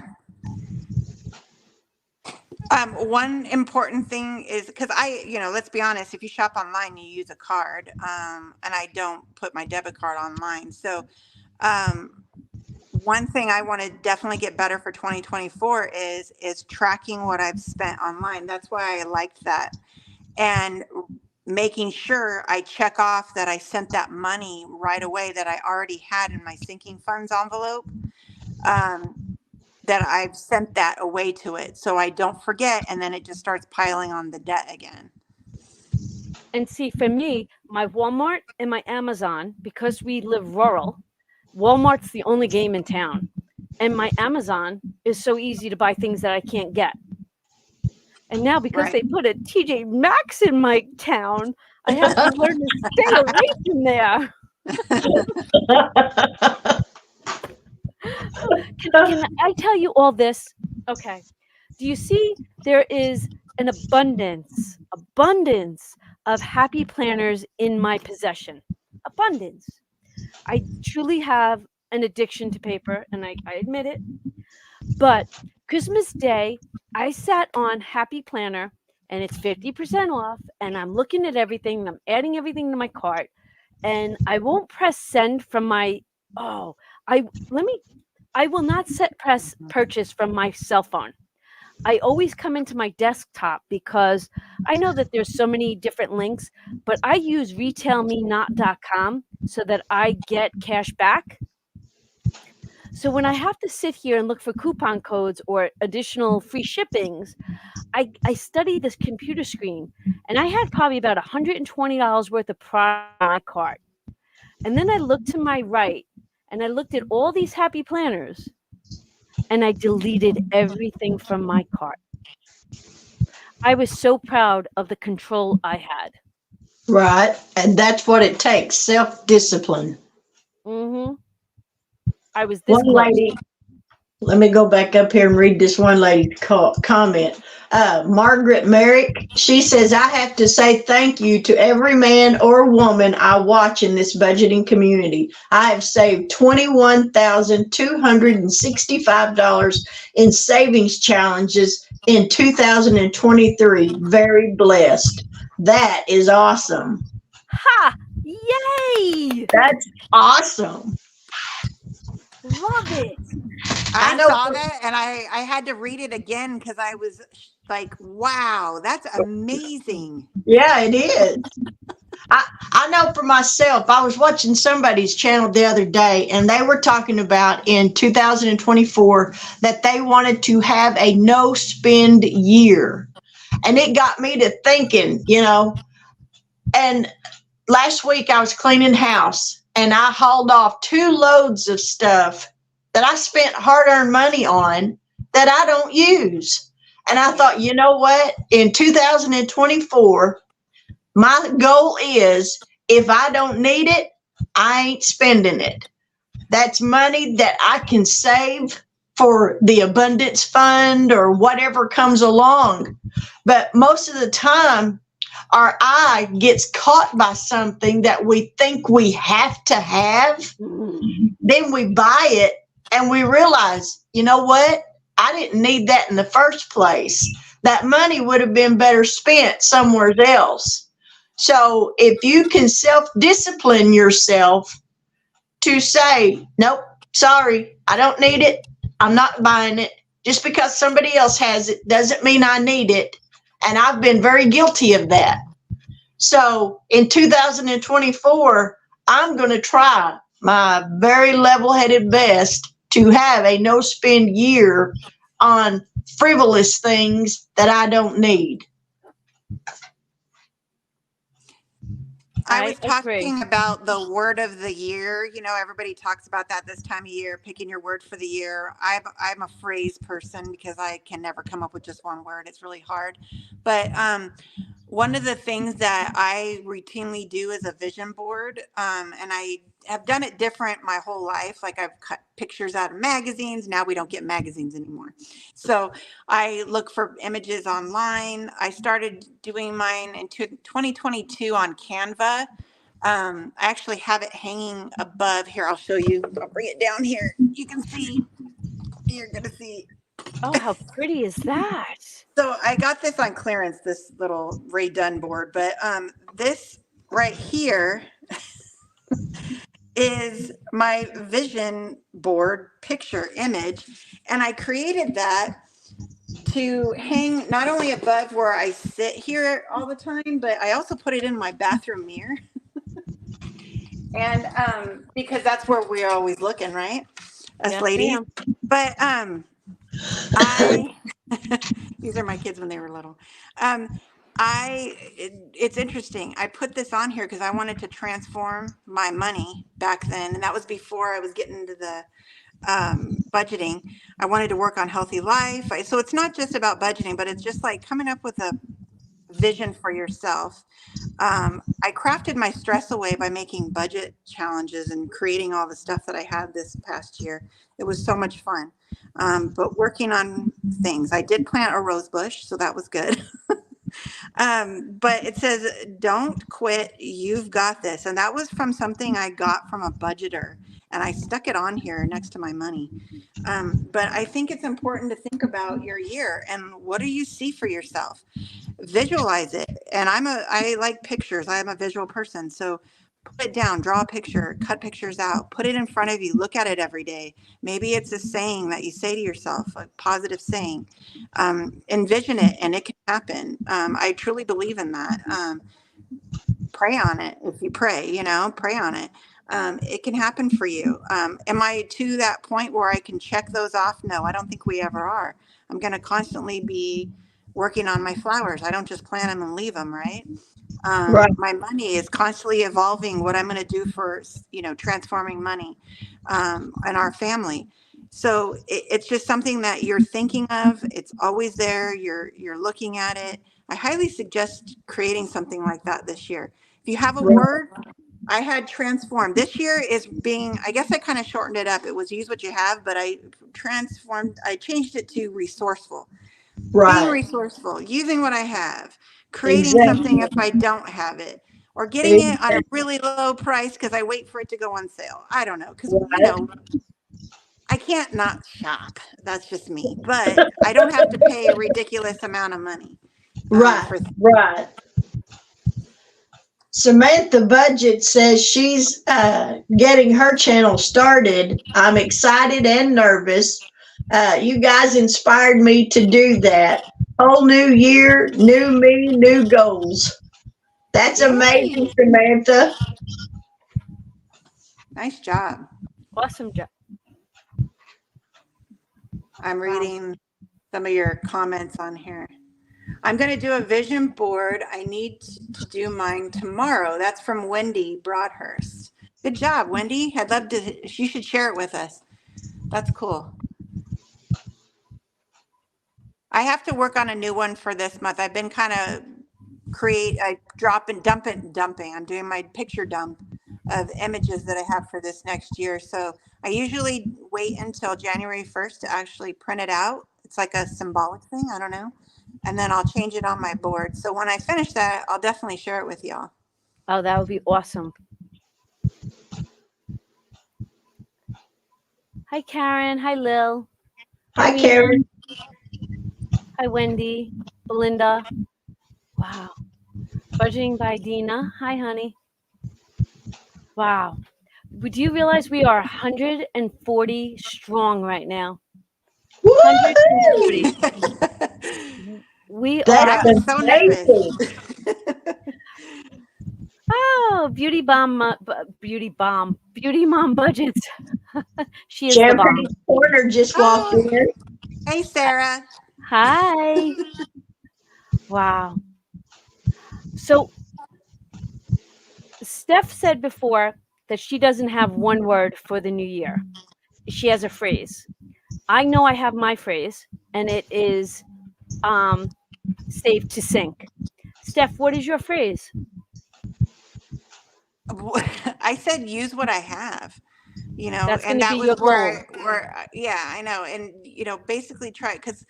One important thing is because let's be honest, if you shop online, you use a card, and I don't put my debit card online. So, one thing I want to definitely get better for 2024 is tracking what I've spent online. That's why I liked that, and making sure I check off that I sent that money right away that I already had in my sinking funds envelope. That I've sent that away to it so I don't forget, and then it just starts piling on the debt again. And see, for me, my Walmart and my Amazon, because we live rural, Walmart's the only game in town. And my Amazon is so easy to buy things that I can't get. And now because they put a TJ Maxx in my town, I have to learn to stay away from there. Can I tell you all this? Okay. Do you see there is an abundance of happy planners in my possession? Abundance. I truly have an addiction to paper, and I admit it. But Christmas Day, I sat on Happy Planner, and it's 50% off, and I'm looking at everything, and I'm adding everything to my cart, and I won't press send from my I will not press purchase from my cell phone. I always come into my desktop because I know that there's so many different links, but I use retailmenot.com so that I get cash back. So when I have to sit here and look for coupon codes or additional free shippings, I study this computer screen, and I had probably about $120 worth of product on my cart. And then I looked to my right, and I looked at all these happy planners, and I deleted everything from my cart. I was so proud of the control I had. Right. And that's what it takes, self-discipline. Mm-hmm. I was this One close. lady, let me go back up here and read this one lady's comment. Margaret Merrick, she says, I have to say thank you to every man or woman I watch in this budgeting community. I have saved $21,265 in savings challenges in 2023. Very blessed. That is awesome. Ha! Yay! That's awesome. Love it. I saw that, and I had to read it again because I was like, wow, that's amazing. Yeah, it is. I know for myself, I was watching somebody's channel the other day, and they were talking about in 2024 that they wanted to have a no spend year. And it got me to thinking, and last week I was cleaning house, and I hauled off 2 loads of stuff that I spent hard-earned money on that I don't use. And I thought, you know what? In 2024, my goal is if I don't need it, I ain't spending it. That's money that I can save for the abundance fund or whatever comes along. But most of the time, our eye gets caught by something that we think we have to have, then we buy it and we realize, you know what? I didn't need that in the first place. That money would have been better spent somewhere else. So if you can self discipline yourself to say, nope, sorry, I don't need it. I'm not buying it. Just because somebody else has it doesn't mean I need it. And I've been very guilty of that. So in 2024, I'm going to try my very level headed best to have a no spend year on frivolous things that I don't need. I was agree. talking about the word of the year. You know, everybody talks about that this time of year, picking your word for the year. I'm a phrase person because I can never come up with just one word. It's really hard. But one of the things that I routinely do is a vision board, and I have done it different my whole life. Like I've cut pictures out of magazines. Now we don't get magazines anymore. So I look for images online. I started doing mine in 2022 on Canva. I actually have it hanging above here. I'll show you. I'll bring it down here. You can see. You're gonna see. Oh, how pretty is that? So I got this on clearance, this little Ray Dunn board, but this right here is my vision board picture image. And I created that to hang not only above where I sit here all the time, but I also put it in my bathroom mirror. And because that's where we're always looking, right? Us Yes, ladies. ma'am. But I these are my kids when they were little. It's interesting. I put this on here because I wanted to transform my money back then, and that was before I was getting into the budgeting. I wanted to work on healthy life. So it's not just about budgeting, but it's just like coming up with a vision for yourself. I crafted my stress away by making budget challenges and creating all the stuff that I had this past year. It was so much fun. But working on things, I did plant a rose bush, so that was good. But it says, don't quit. You've got this. And that was from something I got from a budgeter, and I stuck it on here next to my money. But I think it's important to think about your year and what do you see for yourself? Visualize it. And I like pictures. I am a visual person. So put it down, draw a picture, cut pictures out, put it in front of you, look at it every day. Maybe it's a saying that you say to yourself, a positive saying. Envision it and it can happen. I truly believe in that. Pray on it. If you pray, pray on it. It can happen for you. Am I to that point where I can check those off? No, I don't think we ever are. I'm going to constantly be working on my flowers. I don't just plant them and leave them, right? Right. My money is constantly evolving what I'm going to do for, transforming money and our family. So it's just something that you're thinking of. It's always there. You're looking at it. I highly suggest creating something like that this year. If you have a word, I had transformed. This year is being, I guess I kind of shortened it up. It was use what you have, but I changed it to resourceful. Right. Being resourceful, using what I have, creating something if I don't have it, or getting it on a really low price because I wait for it to go on sale. I don't know, because I can't not shop. That's just me. But I don't have to pay a ridiculous amount of money. Right. Samantha Budget says she's getting her channel started. I'm excited and nervous. You guys inspired me to do that. Whole new year, new me, new goals. That's amazing, Samantha. Nice job. Awesome job. I'm reading some of your comments on here. I'm going to do a vision board. I need to do mine tomorrow. That's from Wendy Broadhurst. Good job, Wendy. I'd love to, you should share it with us. That's cool. I have to work on a new one for this month. I've been kind of dumping. I'm doing my picture dump of images that I have for this next year. So I usually wait until January 1st to actually print it out. It's like a symbolic thing. I don't know. and then I'll change it on my board. So when I finish that, I'll definitely share it with y'all. Oh, that would be awesome. Hi, Karen. Hi, Lil. Hi, Rena. Karen. Hi, Wendy. Belinda. Wow. Budgeting by Dina. Hi, honey. Wow. Would you realize we are 140 strong right now? 140. We That's are. I'm so nervous. amazing. Oh, beauty mom budgets. She is the bomb. Jeopardy Corner just walked Oh, in. hey, Sarah. Hi. Wow. So Steph said before that she doesn't have one word for the new year. She has a phrase. I know I have my phrase, and it is save to sink. Steph, what is your phrase? I said use what I have, you know, That's and gonna that be was your goal. yeah, I know. And, you know, basically try, because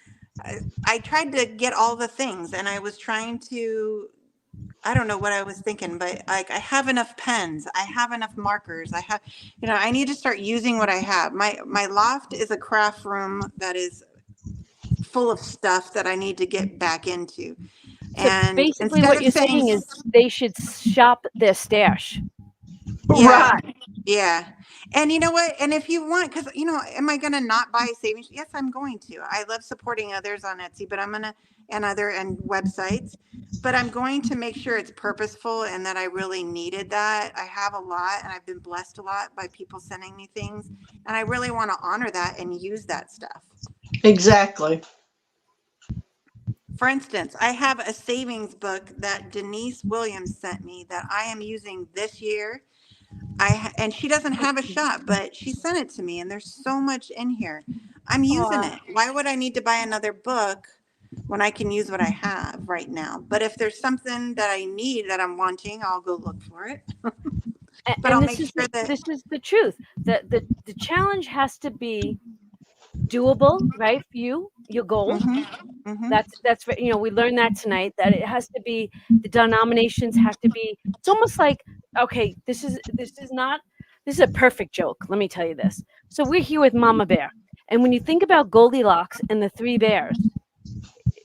I tried to get all the things, and I was trying to, I don't know what I was thinking, but like I have enough pens, I have enough markers, I have, you know, I need to start using what I have. My loft is a craft room that is full of stuff that I need to get back into. So And basically instead what of you're saying, saying is they should shop their stash. yeah, Right. yeah. And you know what? And if you want, because, you know, am I going to not buy savings? Yes, I'm going to. I love supporting others on Etsy, but I'm going to, and websites, but I'm going to make sure it's purposeful and that I really needed that. I have a lot, and I've been blessed a lot by people sending me things. And I really want to honor that and use that stuff. Exactly. For instance, I have a savings book that Denise Williams sent me that I am using this year. And she doesn't have a shop, but she sent it to me, and there's so much in here. I'm using it. Why would I need to buy another book when I can use what I have right now? But if there's something that I need that I'm wanting, I'll go look for it. But I'll And make sure that, this is the truth. The challenge has to be doable, right? For you, your goal. That's you know, we learned that tonight, that it has to be, the denominations have to be, it's almost like, okay, this is a perfect joke. Let me tell you this. So we're here with Mama Bear, and when you think about Goldilocks and the three bears,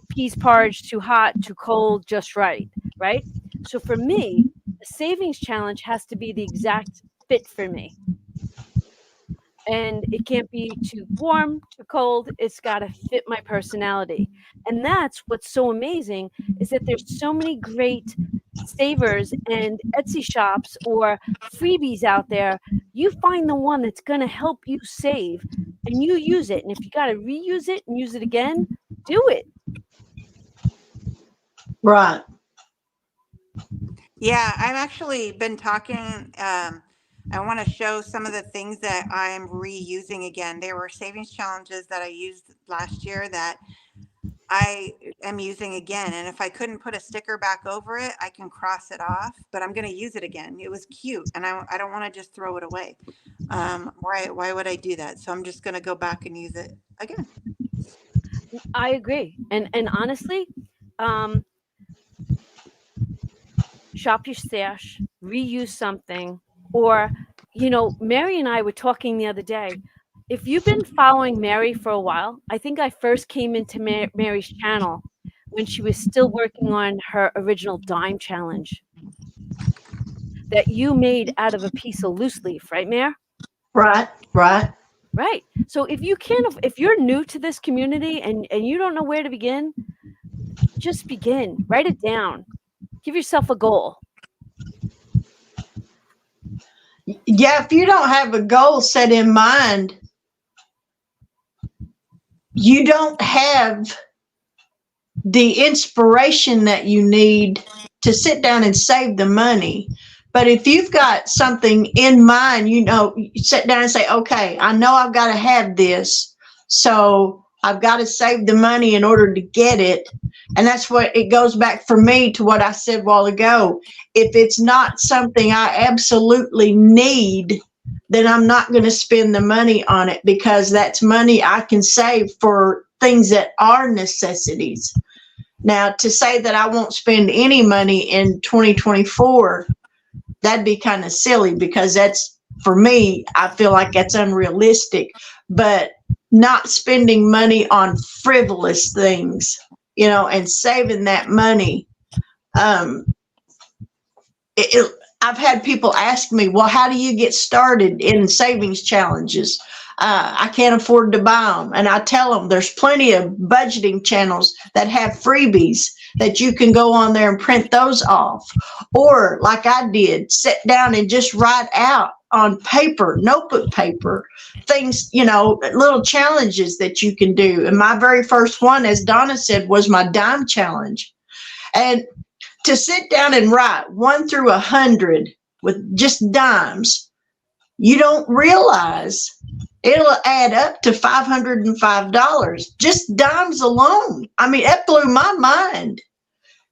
peas porridge, too hot, too cold, just right, right? So for me, the savings challenge has to be the exact fit for me. And it can't be too warm, too cold. It's got to fit my personality. And that's what's so amazing, is that there's so many great savers and Etsy shops or freebies out there. You find the one that's going to help you save, and you use it. And if you got to reuse it and use it again, do it. Right. yeah, I've actually been talking. I want to show some of the things that I'm reusing again. There were savings challenges that I used last year that I am using again. And if I couldn't put a sticker back over it, I can cross it off, but I'm going to use it again. It was cute, and I don't want to just throw it away. Why would I do that? So I'm just going to go back and use it again. I agree. And honestly, shop your stash, reuse something. Or, you know, Mary and I were talking the other day. If you've been following Mary for a while, I think I first came into Mary's channel when she was still working on her original dime challenge that you made out of a piece of loose leaf, right, Mare? Right. Right. Right. So if you're new to this community and you don't know where to begin, just begin. Write it down. Give yourself a goal. Yeah, if you don't have a goal set in mind, you don't have the inspiration that you need to sit down and save the money. But if you've got something in mind, you know, you sit down and say, okay, I know I've got to have this, so I've got to save the money in order to get it. And that's what it goes back for me to what I said a while ago. If it's not something I absolutely need, then I'm not going to spend the money on it, because that's money I can save for things that are necessities. Now, to say that I won't spend any money in 2024, that'd be kind of silly, because that's, for me, I feel like that's unrealistic. But not spending money on frivolous things, and saving that money. I've had people ask me, well, how do you get started in savings challenges? I can't afford to buy them. And I tell them there's plenty of budgeting channels that have freebies that you can go on there and print those off. Or like I did, sit down and just write out on paper, notebook paper, things, little challenges that you can do. And my very first one, as Donna said, was my dime challenge. And to sit down and write 1 through 100 with just dimes, you don't realize it'll add up to $505, just dimes alone. I mean, that blew my mind.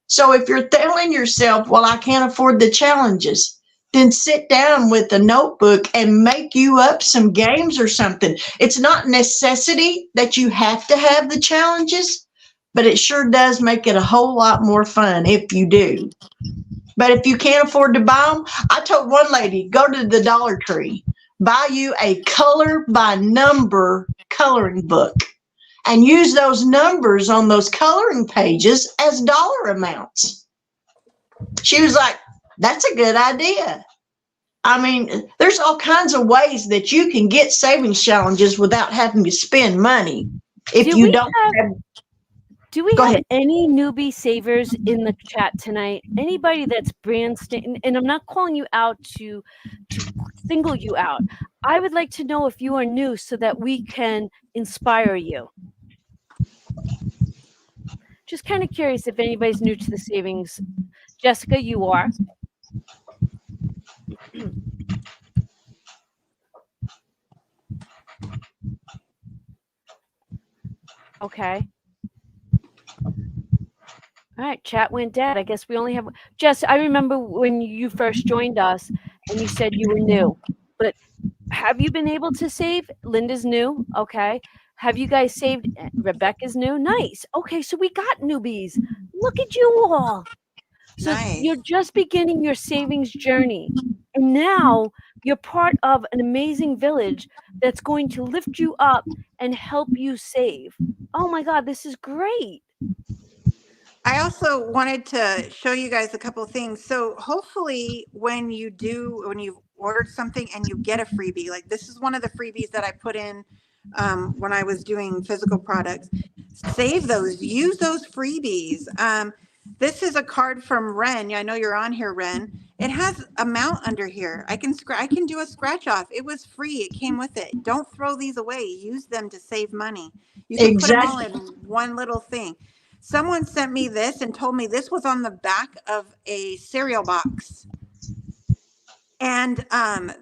So if you're telling yourself, well, I can't afford the challenges, then sit down with a notebook and make you up some games or something. It's not necessity that you have to have the challenges, but it sure does make it a whole lot more fun if you do. But if you can't afford to buy them, I told one lady, go to the Dollar Tree, buy you a color by number coloring book, and use those numbers on those coloring pages as dollar amounts. She was like, that's a good idea. I mean, there's all kinds of ways that you can get savings challenges without having to spend money. If you don't have. Do we Go have ahead. any newbie savers in the chat tonight? Anybody that's brand and I'm not calling you out to single you out. I would like to know if you are new so that we can inspire you. Just kind of curious if anybody's new to the savings. Jessica, you are. Okay. All right, chat went dead. I guess we only have Jess. I remember when you first joined us and you said you were new, but have you been able to save? Linda's new. Okay. Have you guys saved? Rebecca's new. Nice. Okay. So we got newbies. Look at you all. So Nice. You're just beginning your savings journey. And now you're part of an amazing village that's going to lift you up and help you save. Oh my God, this is great. I also wanted to show you guys a couple things. So hopefully when you've ordered something and you get a freebie, like this is one of the freebies that I put in when I was doing physical products, save those, use those freebies. This is a card from Ren. Yeah, I know you're on here, Ren. It has amount under here. I can do a scratch off. It was free. It came with it. Don't throw these away. Use them to save money. You can put them all in one little thing. Someone sent me this and told me this was on the back of a cereal box. And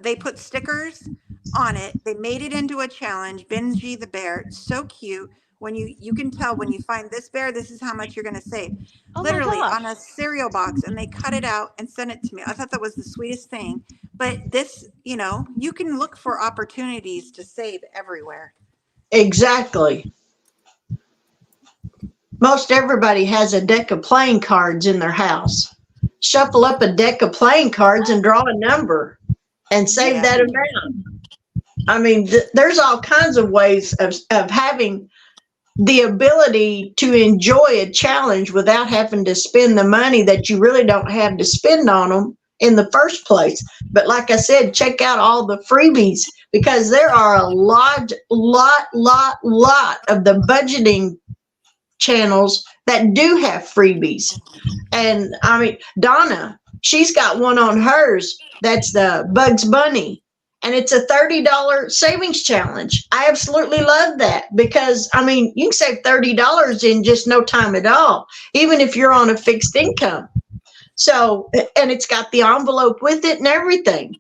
they put stickers on it. They made it into a challenge. Benji the bear. It's so cute. When you can tell when you find this bear, this is how much you're going to save. Oh, literally on a cereal box, and they cut it out and sent it to me. I thought that was the sweetest thing. But this, you can look for opportunities to save everywhere. Exactly. Most everybody has a deck of playing cards in their house. Shuffle up a deck of playing cards and draw a number and save that amount. I mean, there's all kinds of ways of having the ability to enjoy a challenge without having to spend the money that you really don't have to spend on them in the first place. But like I said, check out all the freebies, because there are a lot of the budgeting channels that do have freebies. And I mean, Donna, she's got one on hers that's the Bugs Bunny, and it's a $30 savings challenge. I absolutely love that, because I mean, you can save $30 in just no time at all, even if you're on a fixed income. So, and it's got the envelope with it and everything.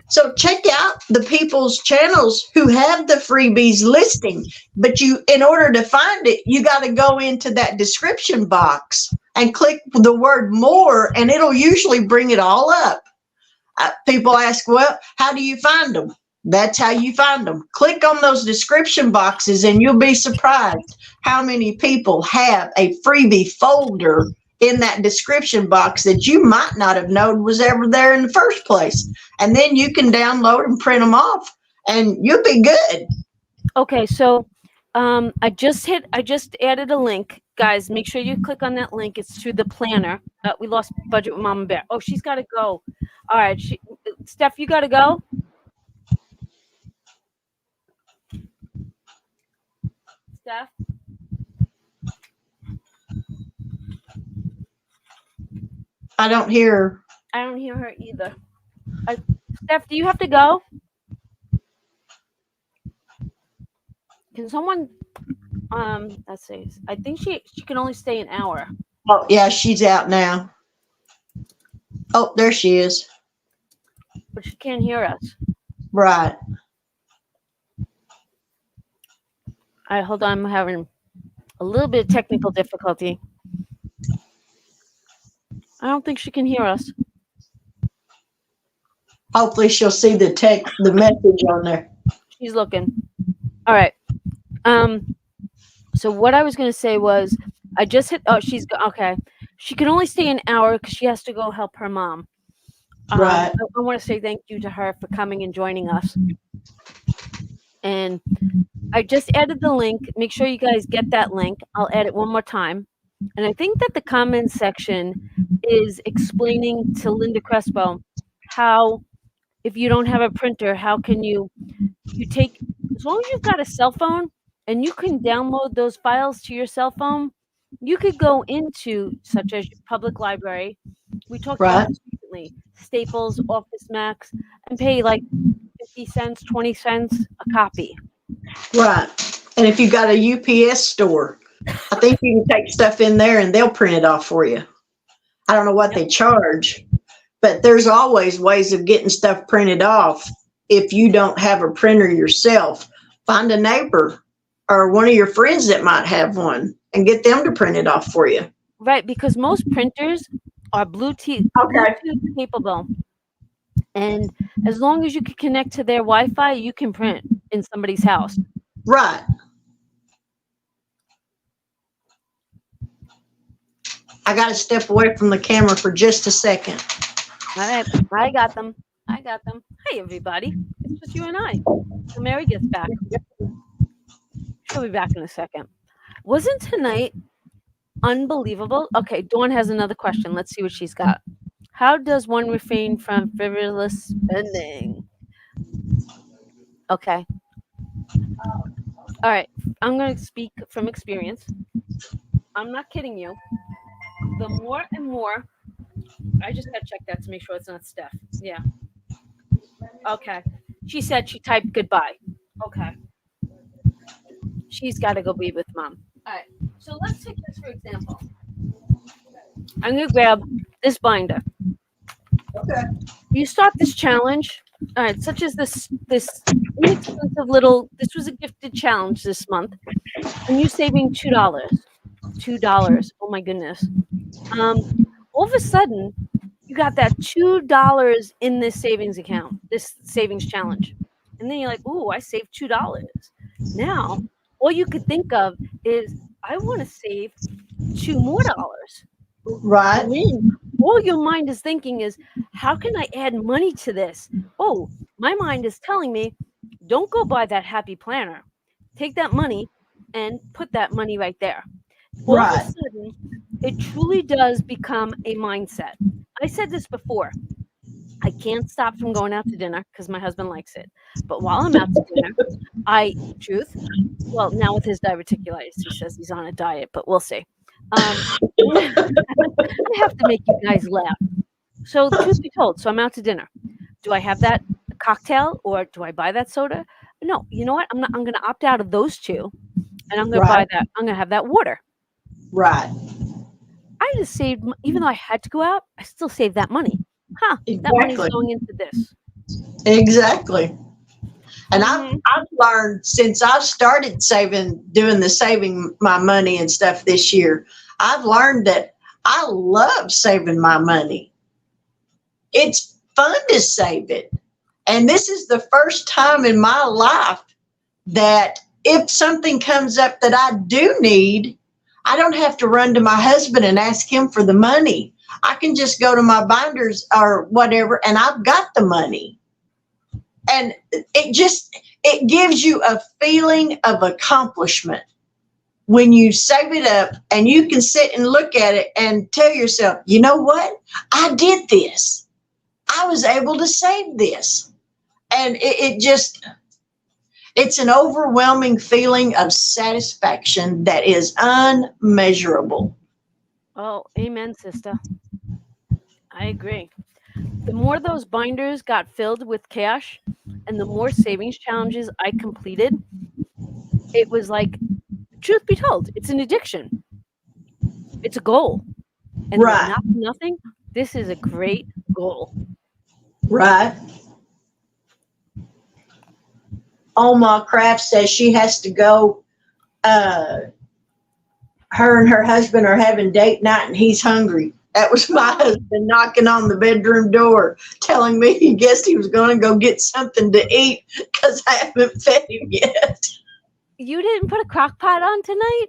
So check out the people's channels who have the freebies listing, but in order to find it, you got to go into that description box and click the word more, and it'll usually bring it all up. People ask, well, how do you find them? That's how you find them. Click on those description boxes and you'll be surprised how many people have a freebie folder in that description box that you might not have known was ever there in the first place. And then you can download and print them off and you'll be good. Okay, so I just added a link. Guys, make sure you click on that link. It's to the planner. We lost budget with Mama Bear. Oh, she's got to go. All right, Steph, you got to go? Steph? I don't hear her. I don't hear her either. Steph, do you have to go? Can someone, let's see. I think she can only stay an hour. Oh, yeah, she's out now. Oh, there she is. But she can't hear us. Right. All right, hold on. I'm having a little bit of technical difficulty. I don't think she can hear us. Hopefully she'll see the message on there. She's looking. All right. So what I was going to say was I just hit, okay. She can only stay an hour because she has to go help her mom. Right. I want to say thank you to her for coming and joining us. And I just added the link. Make sure you guys get that link. I'll add it one more time. And I think that the comments section is explaining to Linda Crespo how, if you don't have a printer, how can you take, as long as you've got a cell phone and you can download those files to your cell phone, you could go into, such as your public library, we talked about this recently, Staples, Office Max, and pay like 50 cents, 20 cents a copy. Right. And if you got a UPS store, I think you can take stuff in there and they'll print it off for you. I don't know what they charge, but there's always ways of getting stuff printed off. If you don't have a printer yourself, find a neighbor or one of your friends that might have one and get them to print it off for you. Right, because most printers are Bluetooth capable. And as long as you can connect to their Wi-Fi, you can print in somebody's house. Right. I got to step away from the camera for just a second. All right, I got them. Hey, everybody. It's just you and I. So Mary gets back. She'll be back in a second. Wasn't tonight unbelievable? Okay, Dawn has another question. Let's see what she's got. How does one refrain from frivolous spending? Okay. All right. I'm going to speak from experience. I'm not kidding you. The more and more, I just got to check that to make sure it's not Steph. Yeah. Okay. She said she typed goodbye. Okay. She's got to go be with mom. All right. So let's take this for example. I'm going to grab this binder. Okay. You start this challenge. All right. Such as this inexpensive little, this was a gifted challenge this month. And you're saving $2. $2. Oh my goodness. All of a sudden, you got that $2 in this savings account, this savings challenge. And then you're like, ooh, I saved $2. Now, all you could think of is, I want to save $2 more. Right. And then all your mind is thinking is, how can I add money to this? Oh, my mind is telling me, don't go buy that happy planner. Take that money and put that money right there. All of a sudden, it truly does become a mindset. I said this before. I can't stop from going out to dinner because my husband likes it. But while I'm out to dinner, now with his diverticulitis, he says he's on a diet, but we'll see. I have to make you guys laugh. So truth be told, so I'm out to dinner. Do I have that cocktail or do I buy that soda? No, you know what? I'm going to opt out of those two, and I'm going to buy that. I'm going to have that water. Right. I just saved, even though I had to go out, I still saved that money. Exactly. That money's going into this. Exactly. And I've learned since I've started saving my money and stuff this year, I've learned that I love saving my money. It's fun to save it. And this is the first time in my life that if something comes up that I do need, I don't have to run to my husband and ask him for the money. I can just go to my binders or whatever, and I've got the money. And it gives you a feeling of accomplishment when you save it up and you can sit and look at it and tell yourself, you know what? I did this. I was able to save this. And it's an overwhelming feeling of satisfaction that is unmeasurable. Oh, amen, sister. I agree. The more those binders got filled with cash and the more savings challenges I completed, it was like, truth be told, it's an addiction. It's a goal. And Right. not for nothing, this is a great goal. Right. Oma Kraft says she has to go. Her and her husband are having date night and he's hungry. That was my husband knocking on the bedroom door, telling me he guessed he was going to go get something to eat because I haven't fed him yet. You didn't put a crock pot on tonight?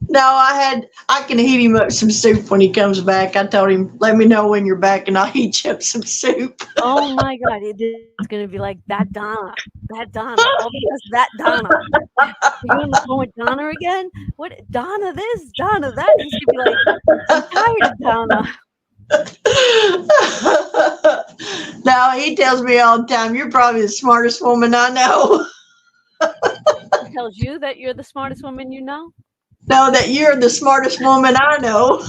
No, I can heat him up some soup when he comes back. I told him, let me know when you're back and I'll heat you up some soup. Oh my God, it's going to be like that Donna, all because that Donna. You on the phone with Donna again? What, Donna this, Donna that? He's going to be like, I'm tired of Donna. No, he tells me all the time, you're probably the smartest woman I know. He tells you that you're the smartest woman you know? No, that you're the smartest woman I know.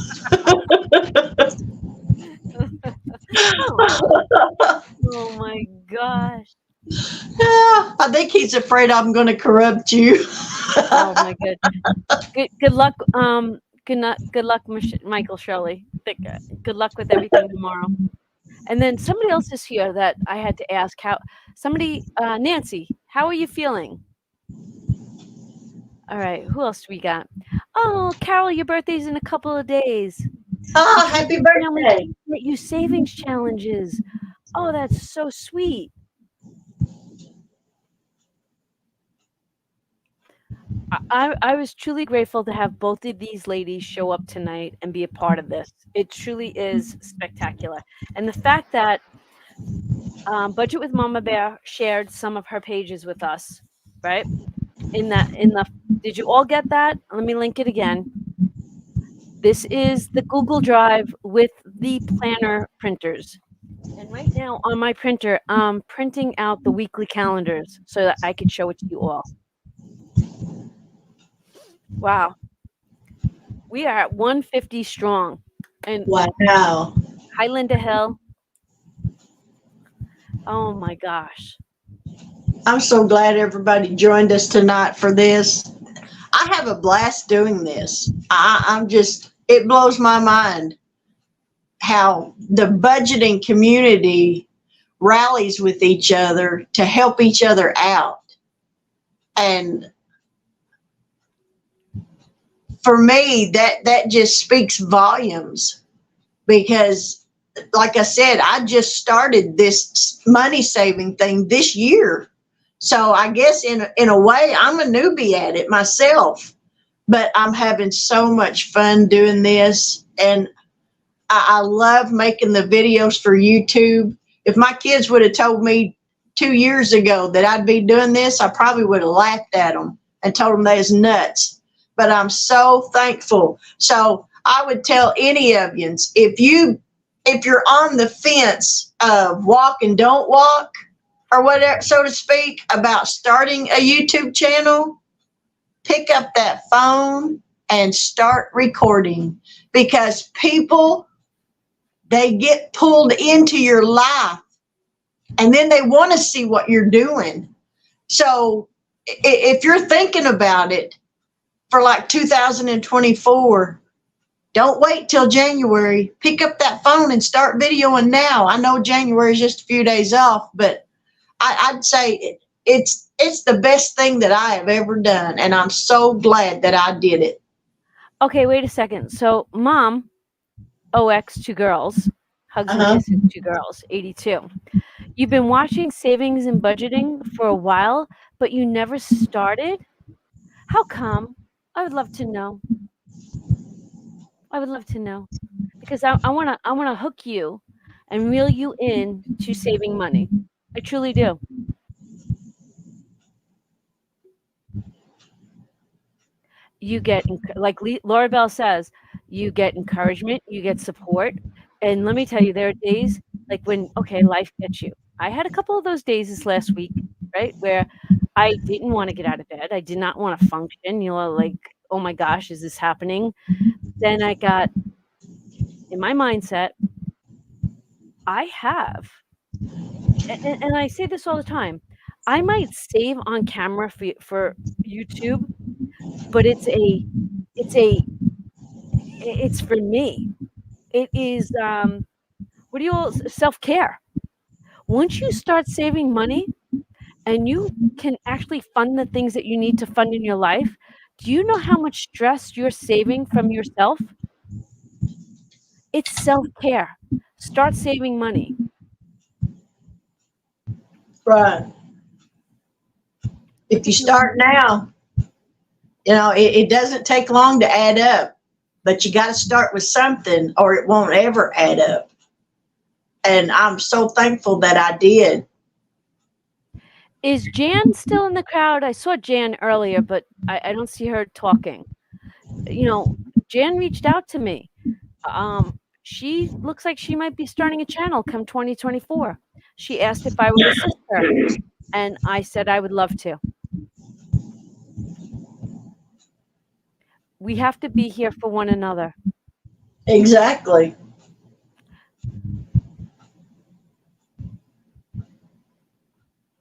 Oh my gosh. I think he's afraid I'm going to corrupt you. Oh my good. Good luck. Good luck, Michael Shirley. Good luck with everything tomorrow. And then somebody else is here that I had to ask Nancy, how are you feeling? All right, who else do we got? Oh, Carol, your birthday's in a couple of days. Oh, happy birthday. You savings challenges. Oh, that's so sweet. I was truly grateful to have both of these ladies show up tonight and be a part of this. It truly is spectacular. And the fact that Budget with Mama Bear shared some of her pages with us, right? Did you all get that? Let me link it again. This is the Google Drive with the planner printers. And right now on my printer, I'm printing out the weekly calendars so that I could show it to you all. Wow. We are at 150 strong. And wow. Hi, Linda Hill. Oh my gosh. I'm so glad everybody joined us tonight for this. I have a blast doing this. It blows my mind how the budgeting community rallies with each other to help each other out. And for me, that just speaks volumes because, like I said, I just started this money saving thing this year. So I guess in a way, I'm a newbie at it myself, but I'm having so much fun doing this. And I love making the videos for YouTube. If my kids would have told me 2 years ago that I'd be doing this, I probably would have laughed at them and told them they was nuts. But I'm so thankful. So I would tell any of you, if you're on the fence of walk and don't walk, or whatever, so to speak, about starting a YouTube channel, pick up that phone and start recording, because people, they get pulled into your life and then they want to see what you're doing. So if you're thinking about it for like 2024, don't wait till January. Pick up that phone and start videoing now. I know January is just a few days off, but I'd say it's the best thing that I have ever done, and I'm so glad that I did it. Okay, wait a second. So, Mom, OX 2 girls, hugs and kisses 2 girls, 82. You've been watching savings and budgeting for a while, but you never started? How come? I would love to know. I would love to know because I wanna hook you and reel you in to saving money. I truly do. You get like Laura Bell says, you get encouragement, you get support, and let me tell you, there are days like when okay, life gets you. I had a couple of those days this last week, right, where I didn't want to get out of bed. I did not want to function. Like, oh my gosh, is this happening? Then I got in my mindset. I have, and I say this all the time. I might save on camera for YouTube, but it's for me. It is, what do you all self-care. Once you start saving money and you can actually fund the things that you need to fund in your life, do you know how much stress you're saving from yourself? It's self-care. Start saving money. Right. If you start now, it doesn't take long to add up, but you got to start with something or it won't ever add up. And I'm so thankful that I did. Is Jan still in the crowd? I saw Jan earlier, but I don't see her talking. Jan reached out to me. She looks like she might be starting a channel come 2024. She asked if I would assist her, and I said I would love to. We have to be here for one another. Exactly.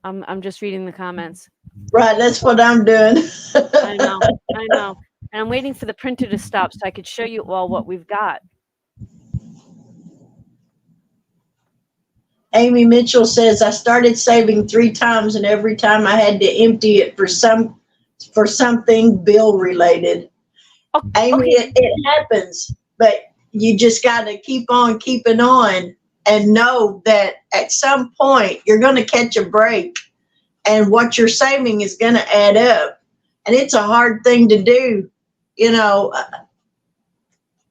I'm just reading the comments. Right, that's what I'm doing. I know. And I'm waiting for the printer to stop so I could show you all what we've got. Amy Mitchell says, I started saving 3 times and every time I had to empty it for something bill related. Amy, Okay. it happens, but you just got to keep on keeping on and know that at some point you're going to catch a break and what you're saving is going to add up. And it's a hard thing to do.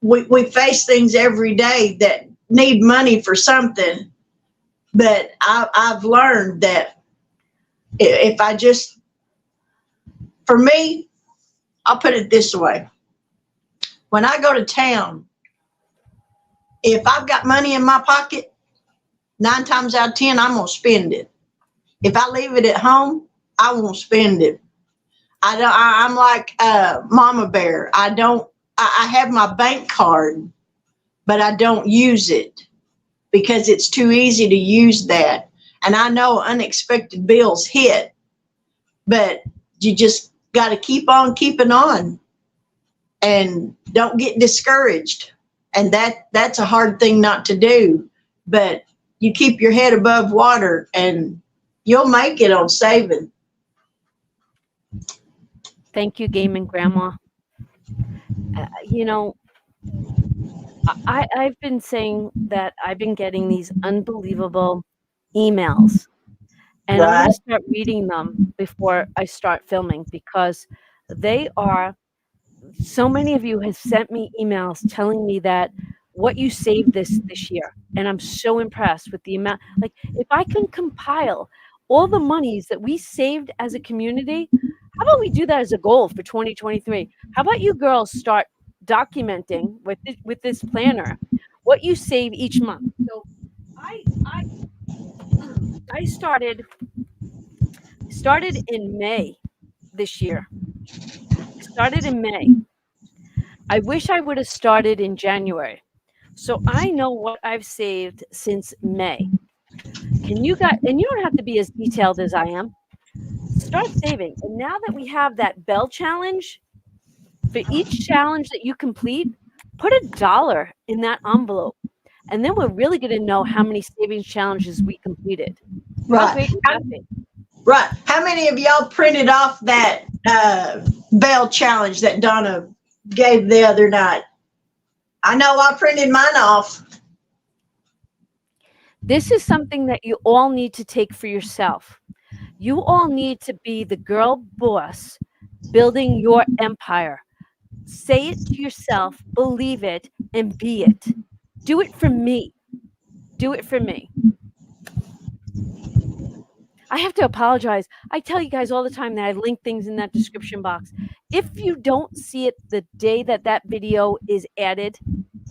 We face things every day that need money for something. But I've learned that if I just, for me, I'll put it this way. When I go to town, if I've got money in my pocket, 9 times out of 10, I'm going to spend it. If I leave it at home, I won't spend it. I'm like Mama Bear. I have my bank card, but I don't use it because it's too easy to use that. And I know unexpected bills hit, but you just got to keep on keeping on and don't get discouraged. And that's a hard thing not to do, but you keep your head above water and you'll make it on saving. Thank you, Gaming Grandma. I've been saying that I've been getting these unbelievable emails, and I'm going to start reading them before I start filming because they are. So many of you have sent me emails telling me that what you saved this year, and I'm so impressed with the amount. Like, if I can compile all the monies that we saved as a community, how about we do that as a goal for 2023? How about you girls start documenting with this planner what you save each month? So I started in May this year. Started in May. I wish I would have started in January. So I know what I've saved since May. And you don't have to be as detailed as I am. Start saving. And now that we have that bell challenge, for each challenge that you complete, put $1 in that envelope. And then we're really going to know how many savings challenges we completed. Right. Right. How many of y'all printed off that bell challenge that Donna gave the other night? I know I printed mine off. This is something that you all need to take for yourself. You all need to be the girl boss building your empire. Say it to yourself, believe it, and be it. Do it for me. Do it for me. I have to apologize. I tell you guys all the time that I link things in that description box. If you don't see it the day that that video is added,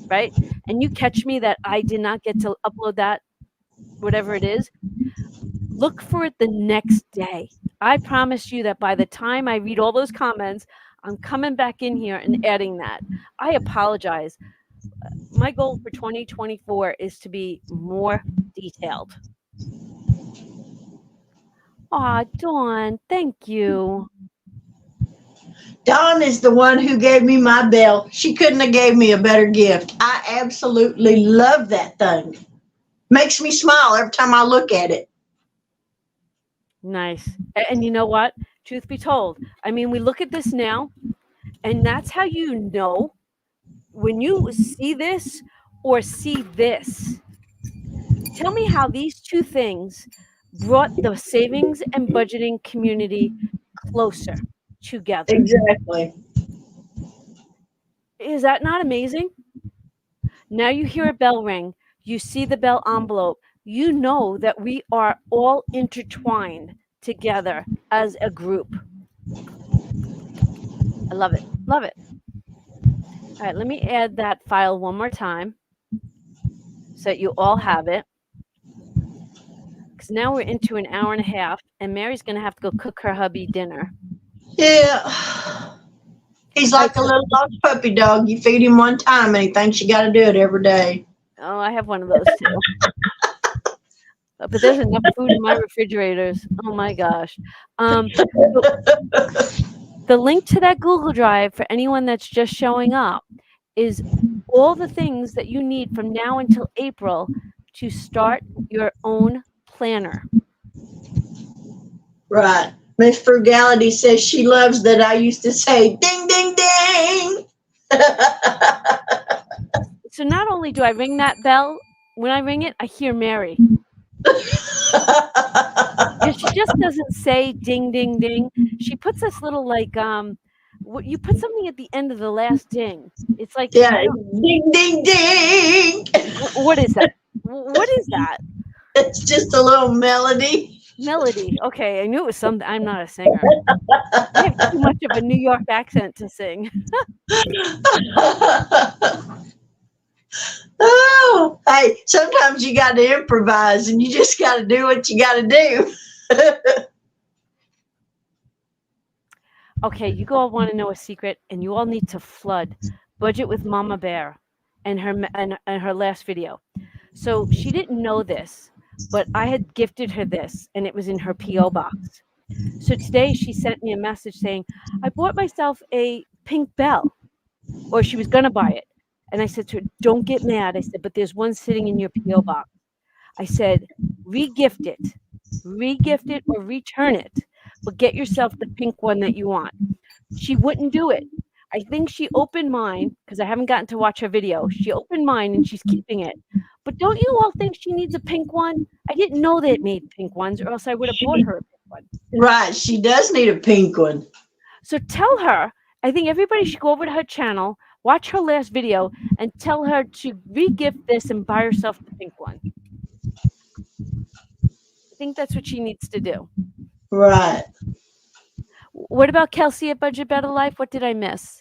right, and you catch me that I did not get to upload that, whatever it is, look for it the next day. I promise you that by the time I read all those comments, I'm coming back in here and adding that. I apologize. My goal for 2024 is to be more detailed. Aw, Dawn, thank you. Dawn is the one who gave me my bell. She couldn't have gave me a better gift. I absolutely love that thing. Makes me smile every time I look at it. Nice. And you know what? Truth be told, I mean, we look at this now, and that's how you know when you see this or see this. Tell me how these two things brought the savings and budgeting community closer together. Exactly. Is that not amazing? Now you hear a bell ring, you see the bell envelope, you know that we are all intertwined together as a group. I love it. Love it. All right, let me add that file one more time so that you all have it. Because now we're into an hour and a half, and Mary's going to have to go cook her hubby dinner. Yeah. He's like a little lost puppy dog. You feed him one time and he thinks you got to do it every day. Oh, I have one of those too. But there's enough food in my refrigerators. Oh my gosh. The link to that Google Drive for anyone that's just showing up is all the things that you need from now until April to start your own planner. Right. Miss Frugality says she loves that I used to say, ding, ding, ding. So not only do I ring that bell, when I ring it, I hear Mary. And she just doesn't say ding, ding, ding. She puts this little like, you put something at the end of the last ding. It's like, Yeah, ding, ding, ding. What is that? What is that? It's just a little melody. Melody. Okay, I knew it was something. I'm not a singer. I have too much of a New York accent to sing. Oh, hey, sometimes you got to improvise and you just got to do what you got to do. Okay, you all want to know a secret, and you all need to flood Budget with Mama Bear and her last video. So she didn't know this, but I had gifted her this, and it was in her P.O. box. So today she sent me a message saying, I bought myself a pink bell, or she was going to buy it. And I said to her, don't get mad. I said, but there's one sitting in your P.O. box. I said, re-gift it or return it, but get yourself the pink one that you want. She wouldn't do it. I think she opened mine because I haven't gotten to watch her video. She opened mine and she's keeping it. But don't you all think she needs a pink one? I didn't know they made pink ones, or else I would have bought her a pink one. Right, she does need a pink one. So tell her, I think everybody should go over to her channel, watch her last video, and tell her to re-gift this and buy herself the pink one. I think that's what she needs to do. Right. What about Kelsey at Budget Better Life? What did I miss?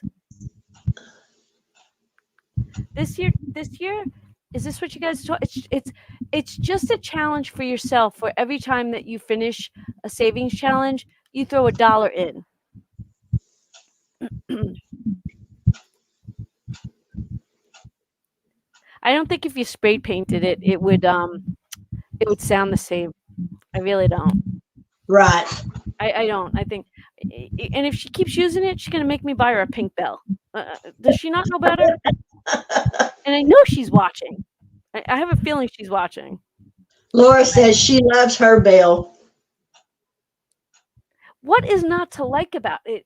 This year, is this what you guys talk? It's just a challenge for yourself. For every time that you finish a savings challenge, you throw $1 in. I don't think if you spray painted it, it would sound the same. I really don't. Right. I don't. I think, and if she keeps using it, she's gonna make me buy her a pink bell. Does she not know better? And I know she's watching. I have a feeling she's watching. Laura says she loves her bell. What is not to like about it?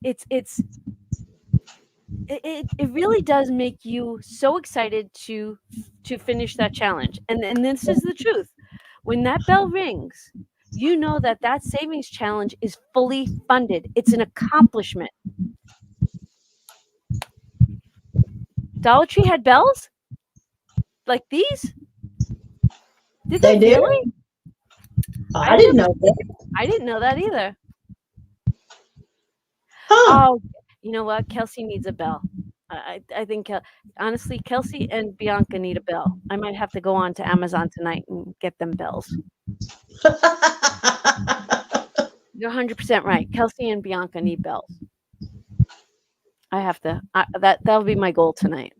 It really does make you so excited to finish that challenge. And this is the truth. When that bell rings, you know that that savings challenge is fully funded. It's an accomplishment. Dollar Tree had bells like these? Did They they do? really? I didn't know that. I didn't know that either. Huh. Oh, you know what? Kelsey needs a bell. I think honestly, Kelsey and Bianca need a bell. I might have to go on to Amazon tonight and get them bells. You're 100% right. Kelsey and Bianca need bells. I have to. That'll be my goal tonight.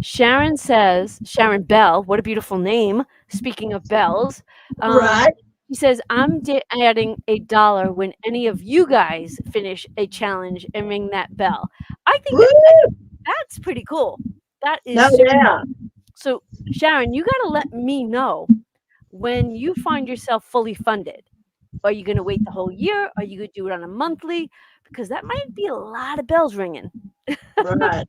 Sharon says, Sharon Bell, what a beautiful name. Speaking of bells, Right. she says, I'm adding $1 when any of you guys finish a challenge and ring that bell. I think Woo! that's pretty cool. That is No super. doubt. So, Sharon, you got to let me know when you find yourself fully funded. Are you going to wait the whole year? Are you going to do it on a monthly? Because that might be a lot of bells ringing. Right.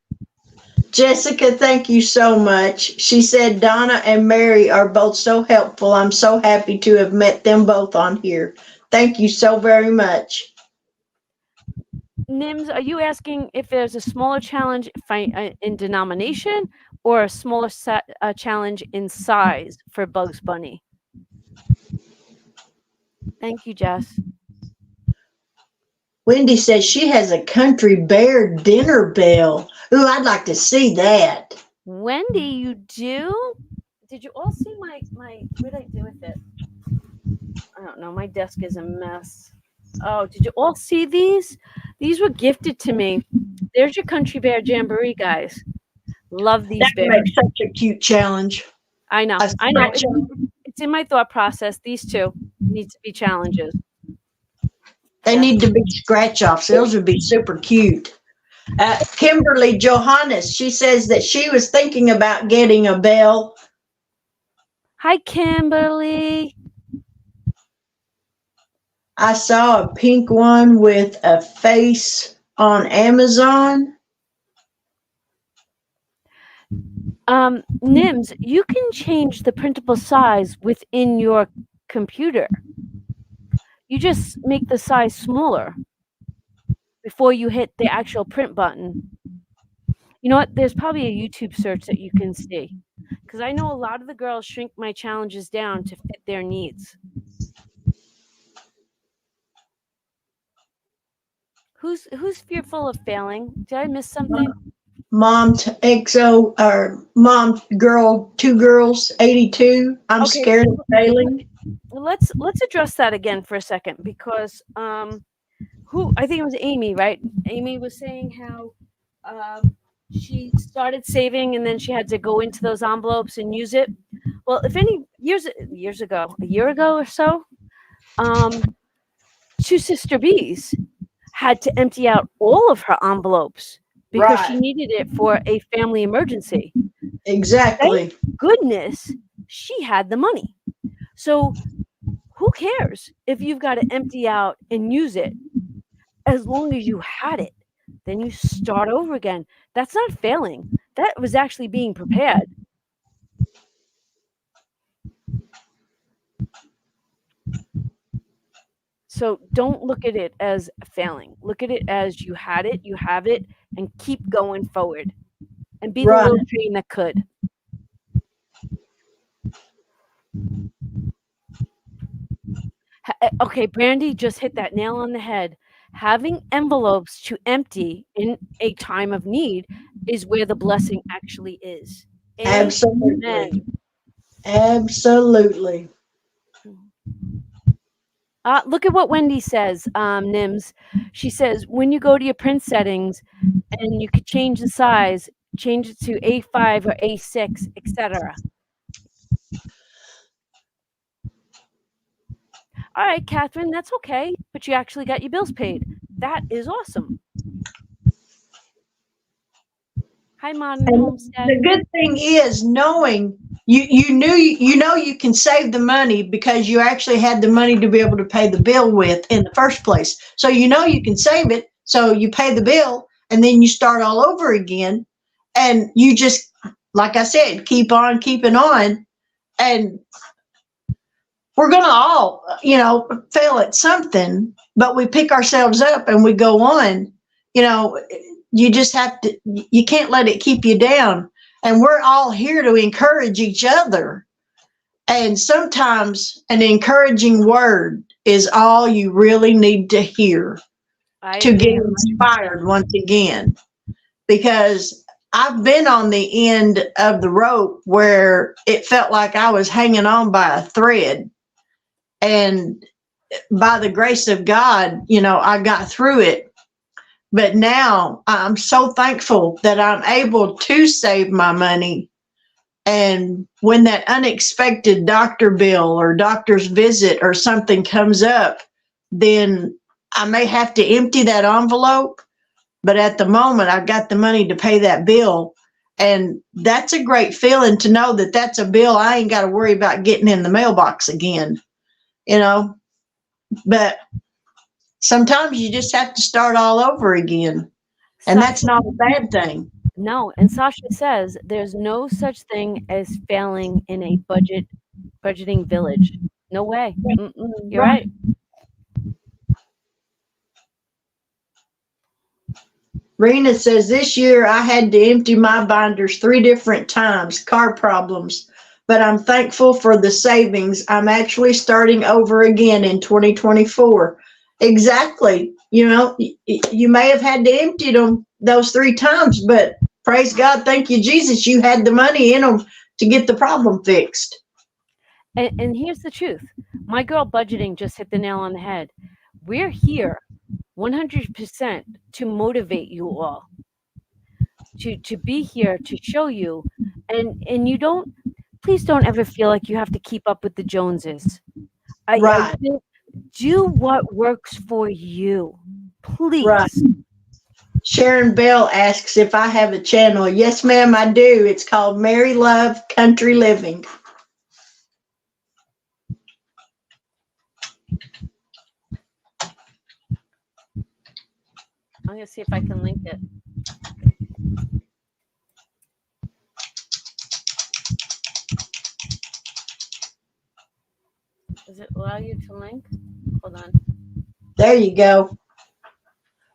Jessica, thank you so much. She said Donna and Mary are both so helpful. I'm so happy to have met them both on here. Thank you so very much. Nims, are you asking if there's a smaller challenge in denomination or a smaller challenge in size for Bugs Bunny? Thank you, Jess. Wendy says she has a country bear dinner bell. Ooh, I'd like to see that. Wendy, you do? Did you all see my what did I do with it? I don't know. My desk is a mess. Oh, did you all see these? These were gifted to me. There's your country bear jamboree, guys. Love these That bears. makes such a cute challenge. I know. A I know. scratch It's in my thought process. These two need to be challenges. They Yeah. need to be scratch offs. Those would be super cute. Kimberly Johannes, she says that she was thinking about getting a bell. Hi, Kimberly. I saw a pink one with a face on Amazon. Nims, you can change the printable size within your computer. You just make the size smaller before you hit the actual print button. You know what? There's probably a YouTube search that you can see. Because I know a lot of the girls shrink my challenges down to fit their needs. Who's fearful of failing? Did I miss something? Mom XO or Mom Girl 2 Girls 82. I'm Okay. scared of failing. Let's address that again for a second because I think it was Amy, right? Amy was saying how she started saving and then she had to go into those envelopes and use it. Well, if any years ago, a year ago or so, two sister bees had to empty out all of her envelopes because she needed it for a family emergency. Exactly. Thank goodness she had the money. So who cares if you've got to empty out and use it? As long as you had it, then you start over again. That's not failing. That was actually being prepared. So don't look at it as failing. Look at it as you had it, you have it, and keep going forward. And be the little train that could. Okay, Brandy just hit that nail on the head. Having envelopes to empty in a time of need is where the blessing actually is. Absolutely. Amen. Absolutely. Look at what Wendy says, Nims. She says, when you go to your print settings and you could change the size, change it to A5 or A6, etc. All right, Catherine, that's okay, but you actually got your bills paid. That is awesome. Hi, Modern Homestead. The good thing is knowing you know you can save the money because you actually had the money to be able to pay the bill with in the first place. So you know you can save it, so you pay the bill and then you start all over again and you just like I said, keep on keeping on. And we're going to all, fail at something, but we pick ourselves up and we go on. You just have to, you can't let it keep you down. And we're all here to encourage each other. And sometimes an encouraging word is all you really need to hear to get inspired once again. Because I've been on the end of the rope where it felt like I was hanging on by a thread. And by the grace of God, I got through it. But now I'm so thankful that I'm able to save my money. And when that unexpected doctor bill or doctor's visit or something comes up, then I may have to empty that envelope. But at the moment, I've got the money to pay that bill. And that's a great feeling to know that that's a bill I ain't got to worry about getting in the mailbox again, But sometimes you just have to start all over again. And that's not a bad thing. No, and Sasha says there's no such thing as failing in a budgeting village. No way. You're right. Rena says this year I had to empty my binders 3 different times, car problems, but I'm thankful for the savings. I'm actually starting over again in 2024. Exactly. You may have had to empty them those 3 times, but praise God, thank you, Jesus, you had the money in them to get the problem fixed. And here's the truth. My girl budgeting just hit the nail on the head. We're here 100% to motivate you all, to be here, to show you. And please don't ever feel like you have to keep up with the Joneses. Right. Do what works for you, please. Right. Sharon Bell asks if I have a channel. Yes, ma'am, I do. It's called Mary Love Country Living. I'm going to see if I can link it. Does it allow you to link? Hold on. There you go.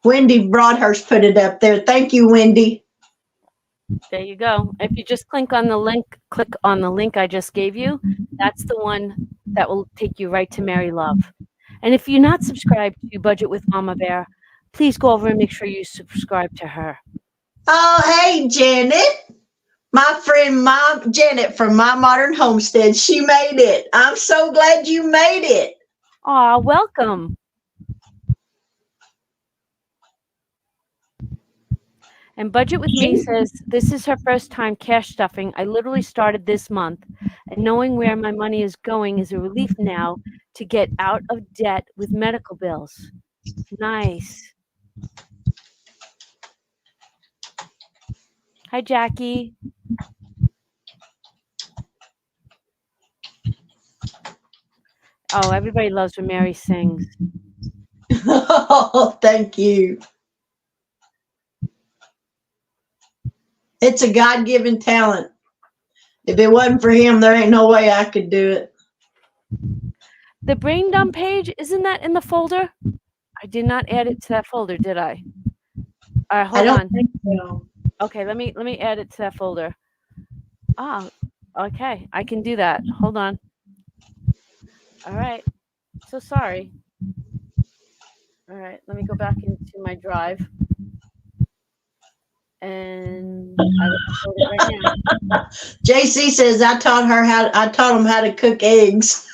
Wendy Broadhurst put it up there. Thank you, Wendy. There you go. If you just click on the link I just gave you, that's the one that will take you right to Mary Love. And if you're not subscribed to Budget with Mama Bear, please go over and make sure you subscribe to her. Oh, hey, Janet. My friend Janet from My Modern Homestead, she made it. I'm so glad you made it. Aw, welcome. And Budget with Me says, this is her first time cash stuffing. I literally started this month, and knowing where my money is going is a relief now to get out of debt with medical bills. Nice. Hi, Jackie. Oh, everybody loves when Mary sings. Oh, thank you. It's a God-given talent. If it wasn't for him, there ain't no way I could do it. The brain dump page, isn't that in the folder? I did not add it to that folder, did I? All right, hold on. I don't think so. Okay, let me add it to that folder. Oh, okay, I can do that. Hold on. All right. So sorry. All right, let me go back into my drive. And I will upload it right now. JC says I taught him how to cook eggs.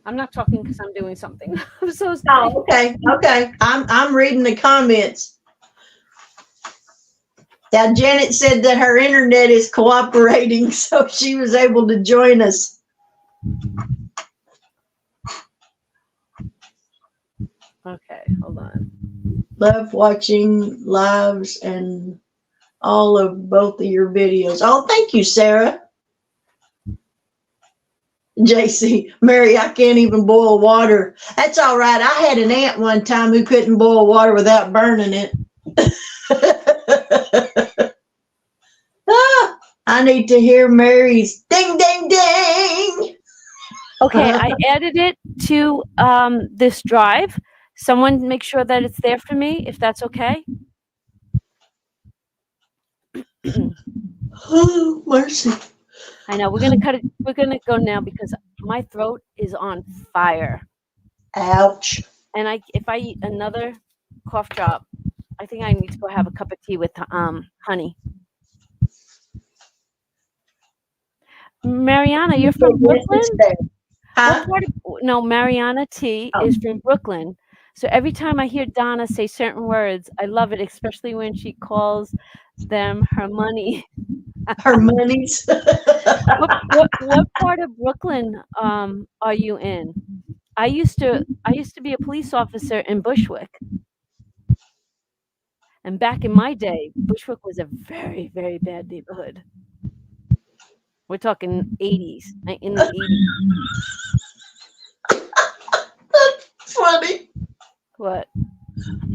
I'm not talking because I'm doing something. I'm so sorry. Oh, okay. I'm reading the comments. Now, Janet said that her internet is cooperating, so she was able to join us. Okay, hold on. Love watching lives and all of both of your videos. Oh, thank you, Sarah. JC, Mary, I can't even boil water. That's all right. I had an aunt one time who couldn't boil water without burning it. Ah, I need to hear Mary's ding, ding, ding. Okay, I added it to this drive. Someone make sure that it's there for me, if that's okay. Oh, mercy. I know we're gonna cut it. We're gonna go now because my throat is on fire. Ouch. And if I eat another cough drop, I think I need to go have a cup of tea with honey. Mariana, you're from Brooklyn? Huh? What part of, no, Mariana T is from Brooklyn. So every time I hear Donna say certain words, I love it, especially when she calls them her money. Her monies. What part of Brooklyn are you in? I used to be a police officer in Bushwick. And back in my day, Bushwick was a very, very bad neighborhood. We're talking 80s, in the 80s. Funny. What?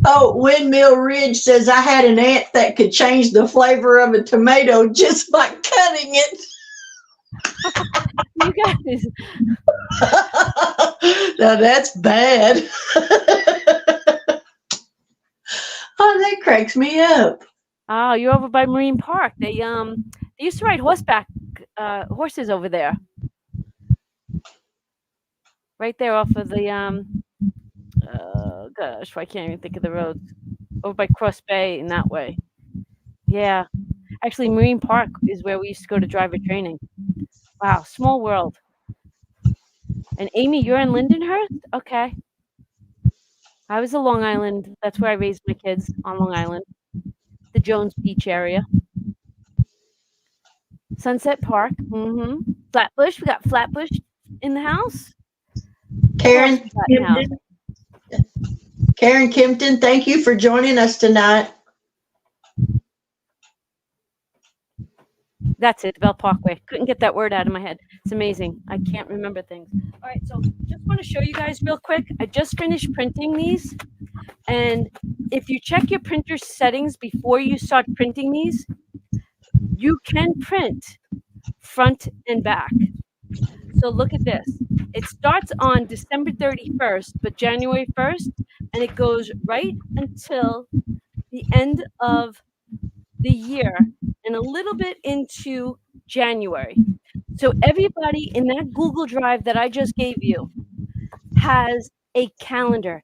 Oh, Windmill Ridge says I had an aunt that could change the flavor of a tomato just by cutting it. You guys. Now that's bad. Oh, that cracks me up. Oh, you're over by Marine Park. They used to ride horses over there. Right there off of the gosh, I can't even think of the road. Over by Cross Bay and that way. Yeah. Actually, Marine Park is where we used to go to driver training. Wow, small world. And Amy, you're in Lindenhurst? Okay. I was in Long Island. That's where I raised my kids, on Long Island. The Jones Beach area. Sunset Park. Flatbush. We got Flatbush in the house. Karen Kimpton, thank you for joining us tonight. That's it, Bell Parkway. Couldn't get that word out of my head. It's amazing. I can't remember things. All right, so just want to show you guys real quick. I just finished printing these. And if you check your printer settings before you start printing these, you can print front and back. So look at this. It starts on December 31st, but January 1st, and it goes right until the end of the year and a little bit into January. So everybody in that Google Drive that I just gave you has a calendar.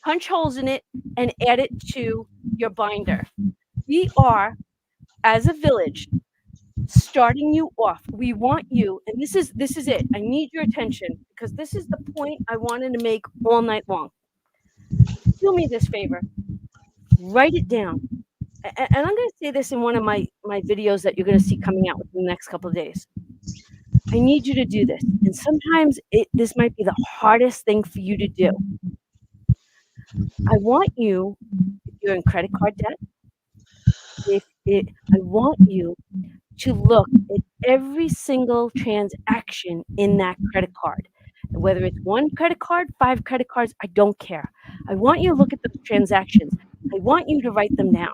Punch holes in it and add it to your binder. We are, as a village, starting you off. We want you, and this is it. I need your attention because this is the point I wanted to make all night long. Do me this favor. Write it down. And I'm going to say this in one of my videos that you're going to see coming out within the next couple of days. I need you to do this. And sometimes this might be the hardest thing for you to do. I want you, if you're in credit card debt, I want you to look at every single transaction in that credit card. Whether it's one credit card, 5 credit cards, I don't care. I want you to look at the transactions. I want you to write them down.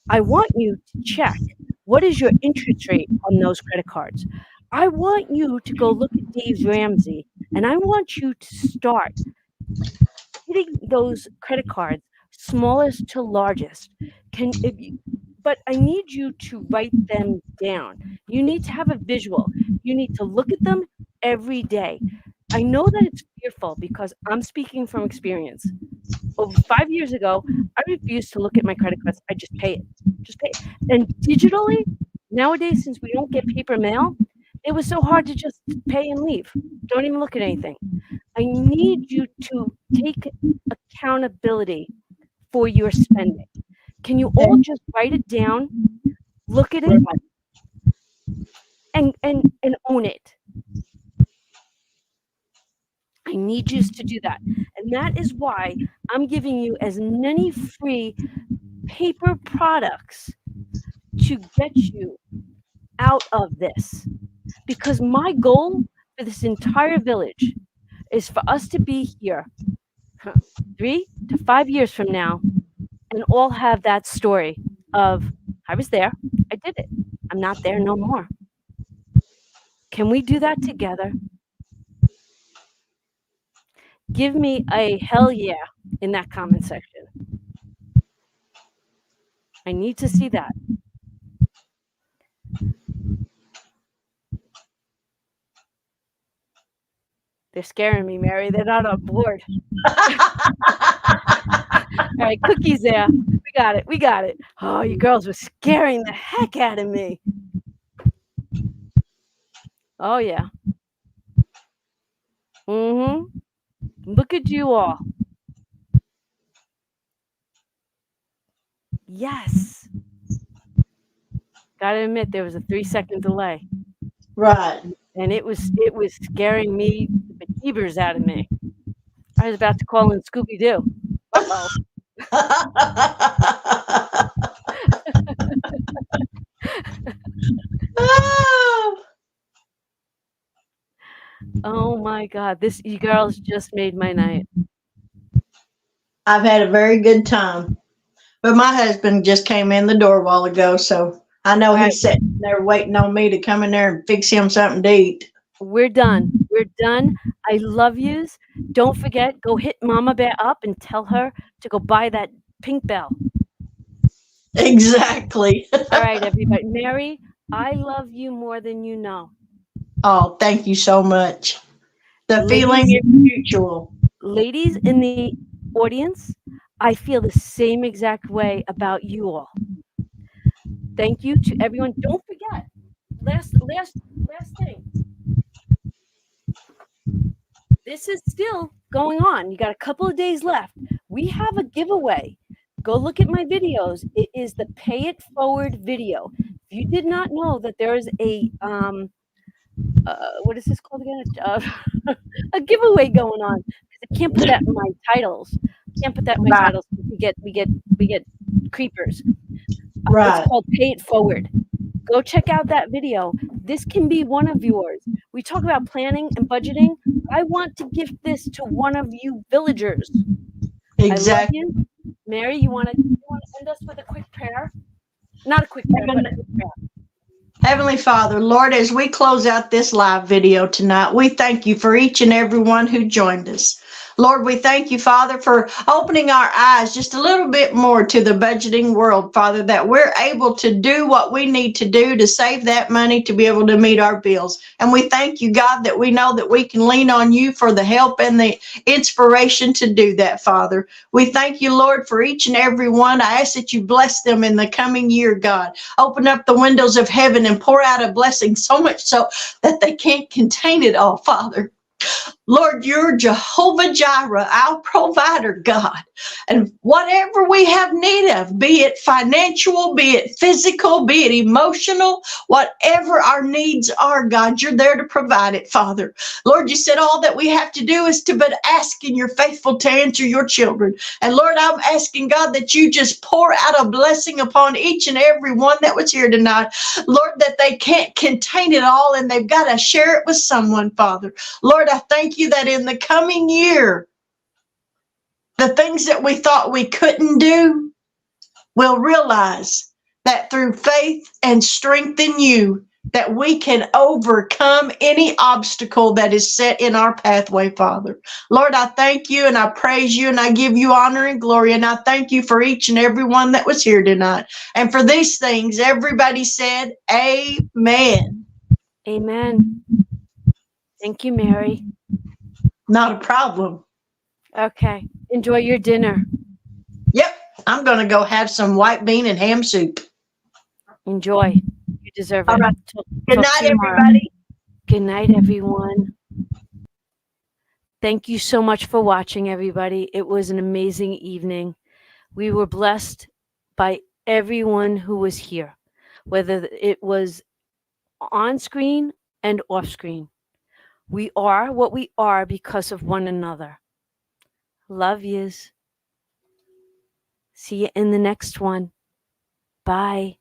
I want you to check what is your interest rate on those credit cards. I want you to go look at Dave Ramsey, and I want you to start hitting those credit cards, smallest to largest. But I need you to write them down. You need to have a visual. You need to look at them every day. I know that it's fearful because I'm speaking from experience. Over 5 years ago, I refused to look at my credit cards. I just pay it. And digitally, nowadays, since we don't get paper mail, it was so hard to just pay and leave. Don't even look at anything. I need you to take accountability for your spending. Can you all just write it down, look at it, and own it? I need you to do that. And that is why I'm giving you as many free paper products to get you out of this. because my goal for this entire village is for us to be here 3 to 5 years from now and all have that story of, I was there, I did it, I'm not there no more. Can we do that together? Give me a hell yeah in that comment section. I need to see that. They're scaring me, Mary. They're not on board. All right, Cookie's there. We got it. We got it. Oh, you girls were scaring the heck out of me. Oh, yeah. Look at you all. Yes. Gotta admit, there was a 3-second delay. Right. And it was scaring me the beavers out of me. I was about to call in Scooby-Doo. Uh-oh. Oh my God, you girls just made my night. I've had a very good time. But my husband just came in the door a while ago, so I know Right. he's sitting there waiting on me to come in there and fix him something to eat. We're done. We're done. I love yous. Don't forget, go hit Mama Bear up and tell her to go buy that pink bell. Exactly. All right, everybody. Mary, I love you more than you know. Oh, thank you so much. The feeling is mutual. Ladies in the audience, I feel the same exact way about you all. Thank you to everyone. Don't forget, last thing. This is still going on. You got a couple of days left. We have a giveaway. Go look at my videos. It is the Pay It Forward video. If you did not know that there is a what is this called again? A giveaway going on. I can't put that in my titles. Can't put that in my titles. We get creepers. Right. It's called Pay It Forward. Go check out that video. This can be one of yours. We talk about planning and budgeting. I want to gift this to one of you villagers. Exactly. I love you. Mary, you want to end us with a quick prayer? Not a quick prayer, but a quick prayer. Heavenly Father, Lord, as we close out this live video tonight, we thank you for each and every one who joined us. Lord, we thank you, Father, for opening our eyes just a little bit more to the budgeting world, Father, that we're able to do what we need to do to save that money to be able to meet our bills. And we thank you, God, that we know that we can lean on you for the help and the inspiration to do that, Father. We thank you, Lord, for each and every one. I ask that you bless them in the coming year, God. Open up the windows of heaven and pour out a blessing so much so that they can't contain it all, Father. Lord, you're Jehovah Jireh, our provider, God. And whatever we have need of, be it financial, be it physical, be it emotional, whatever our needs are, God, you're there to provide it, Father. Lord, you said all that we have to do is to but ask, and you're faithful to answer your children. And Lord, I'm asking, God, that you just pour out a blessing upon each and every one that was here tonight. Lord, that they can't contain it all and they've got to share it with someone, Father. Lord, I thank you that in the coming year, the things that we thought we couldn't do, we'll realize that through faith and strength in you, that we can overcome any obstacle that is set in our pathway, Father. Lord, I thank you and I praise you and I give you honor and glory. And I thank you for each and every one that was here tonight. And for these things, everybody said, amen. Amen. Thank you, Mary. Not a problem. Okay. Enjoy your dinner. Yep. I'm going to go have some white bean and ham soup. Enjoy. You deserve it. All right. Good Talk night, to you tomorrow. everybody. Good night, everyone. Thank you so much for watching, everybody. It was an amazing evening. We were blessed by everyone who was here, whether it was on screen and off screen. We are what we are because of one another. Love yous. See you in the next one. Bye.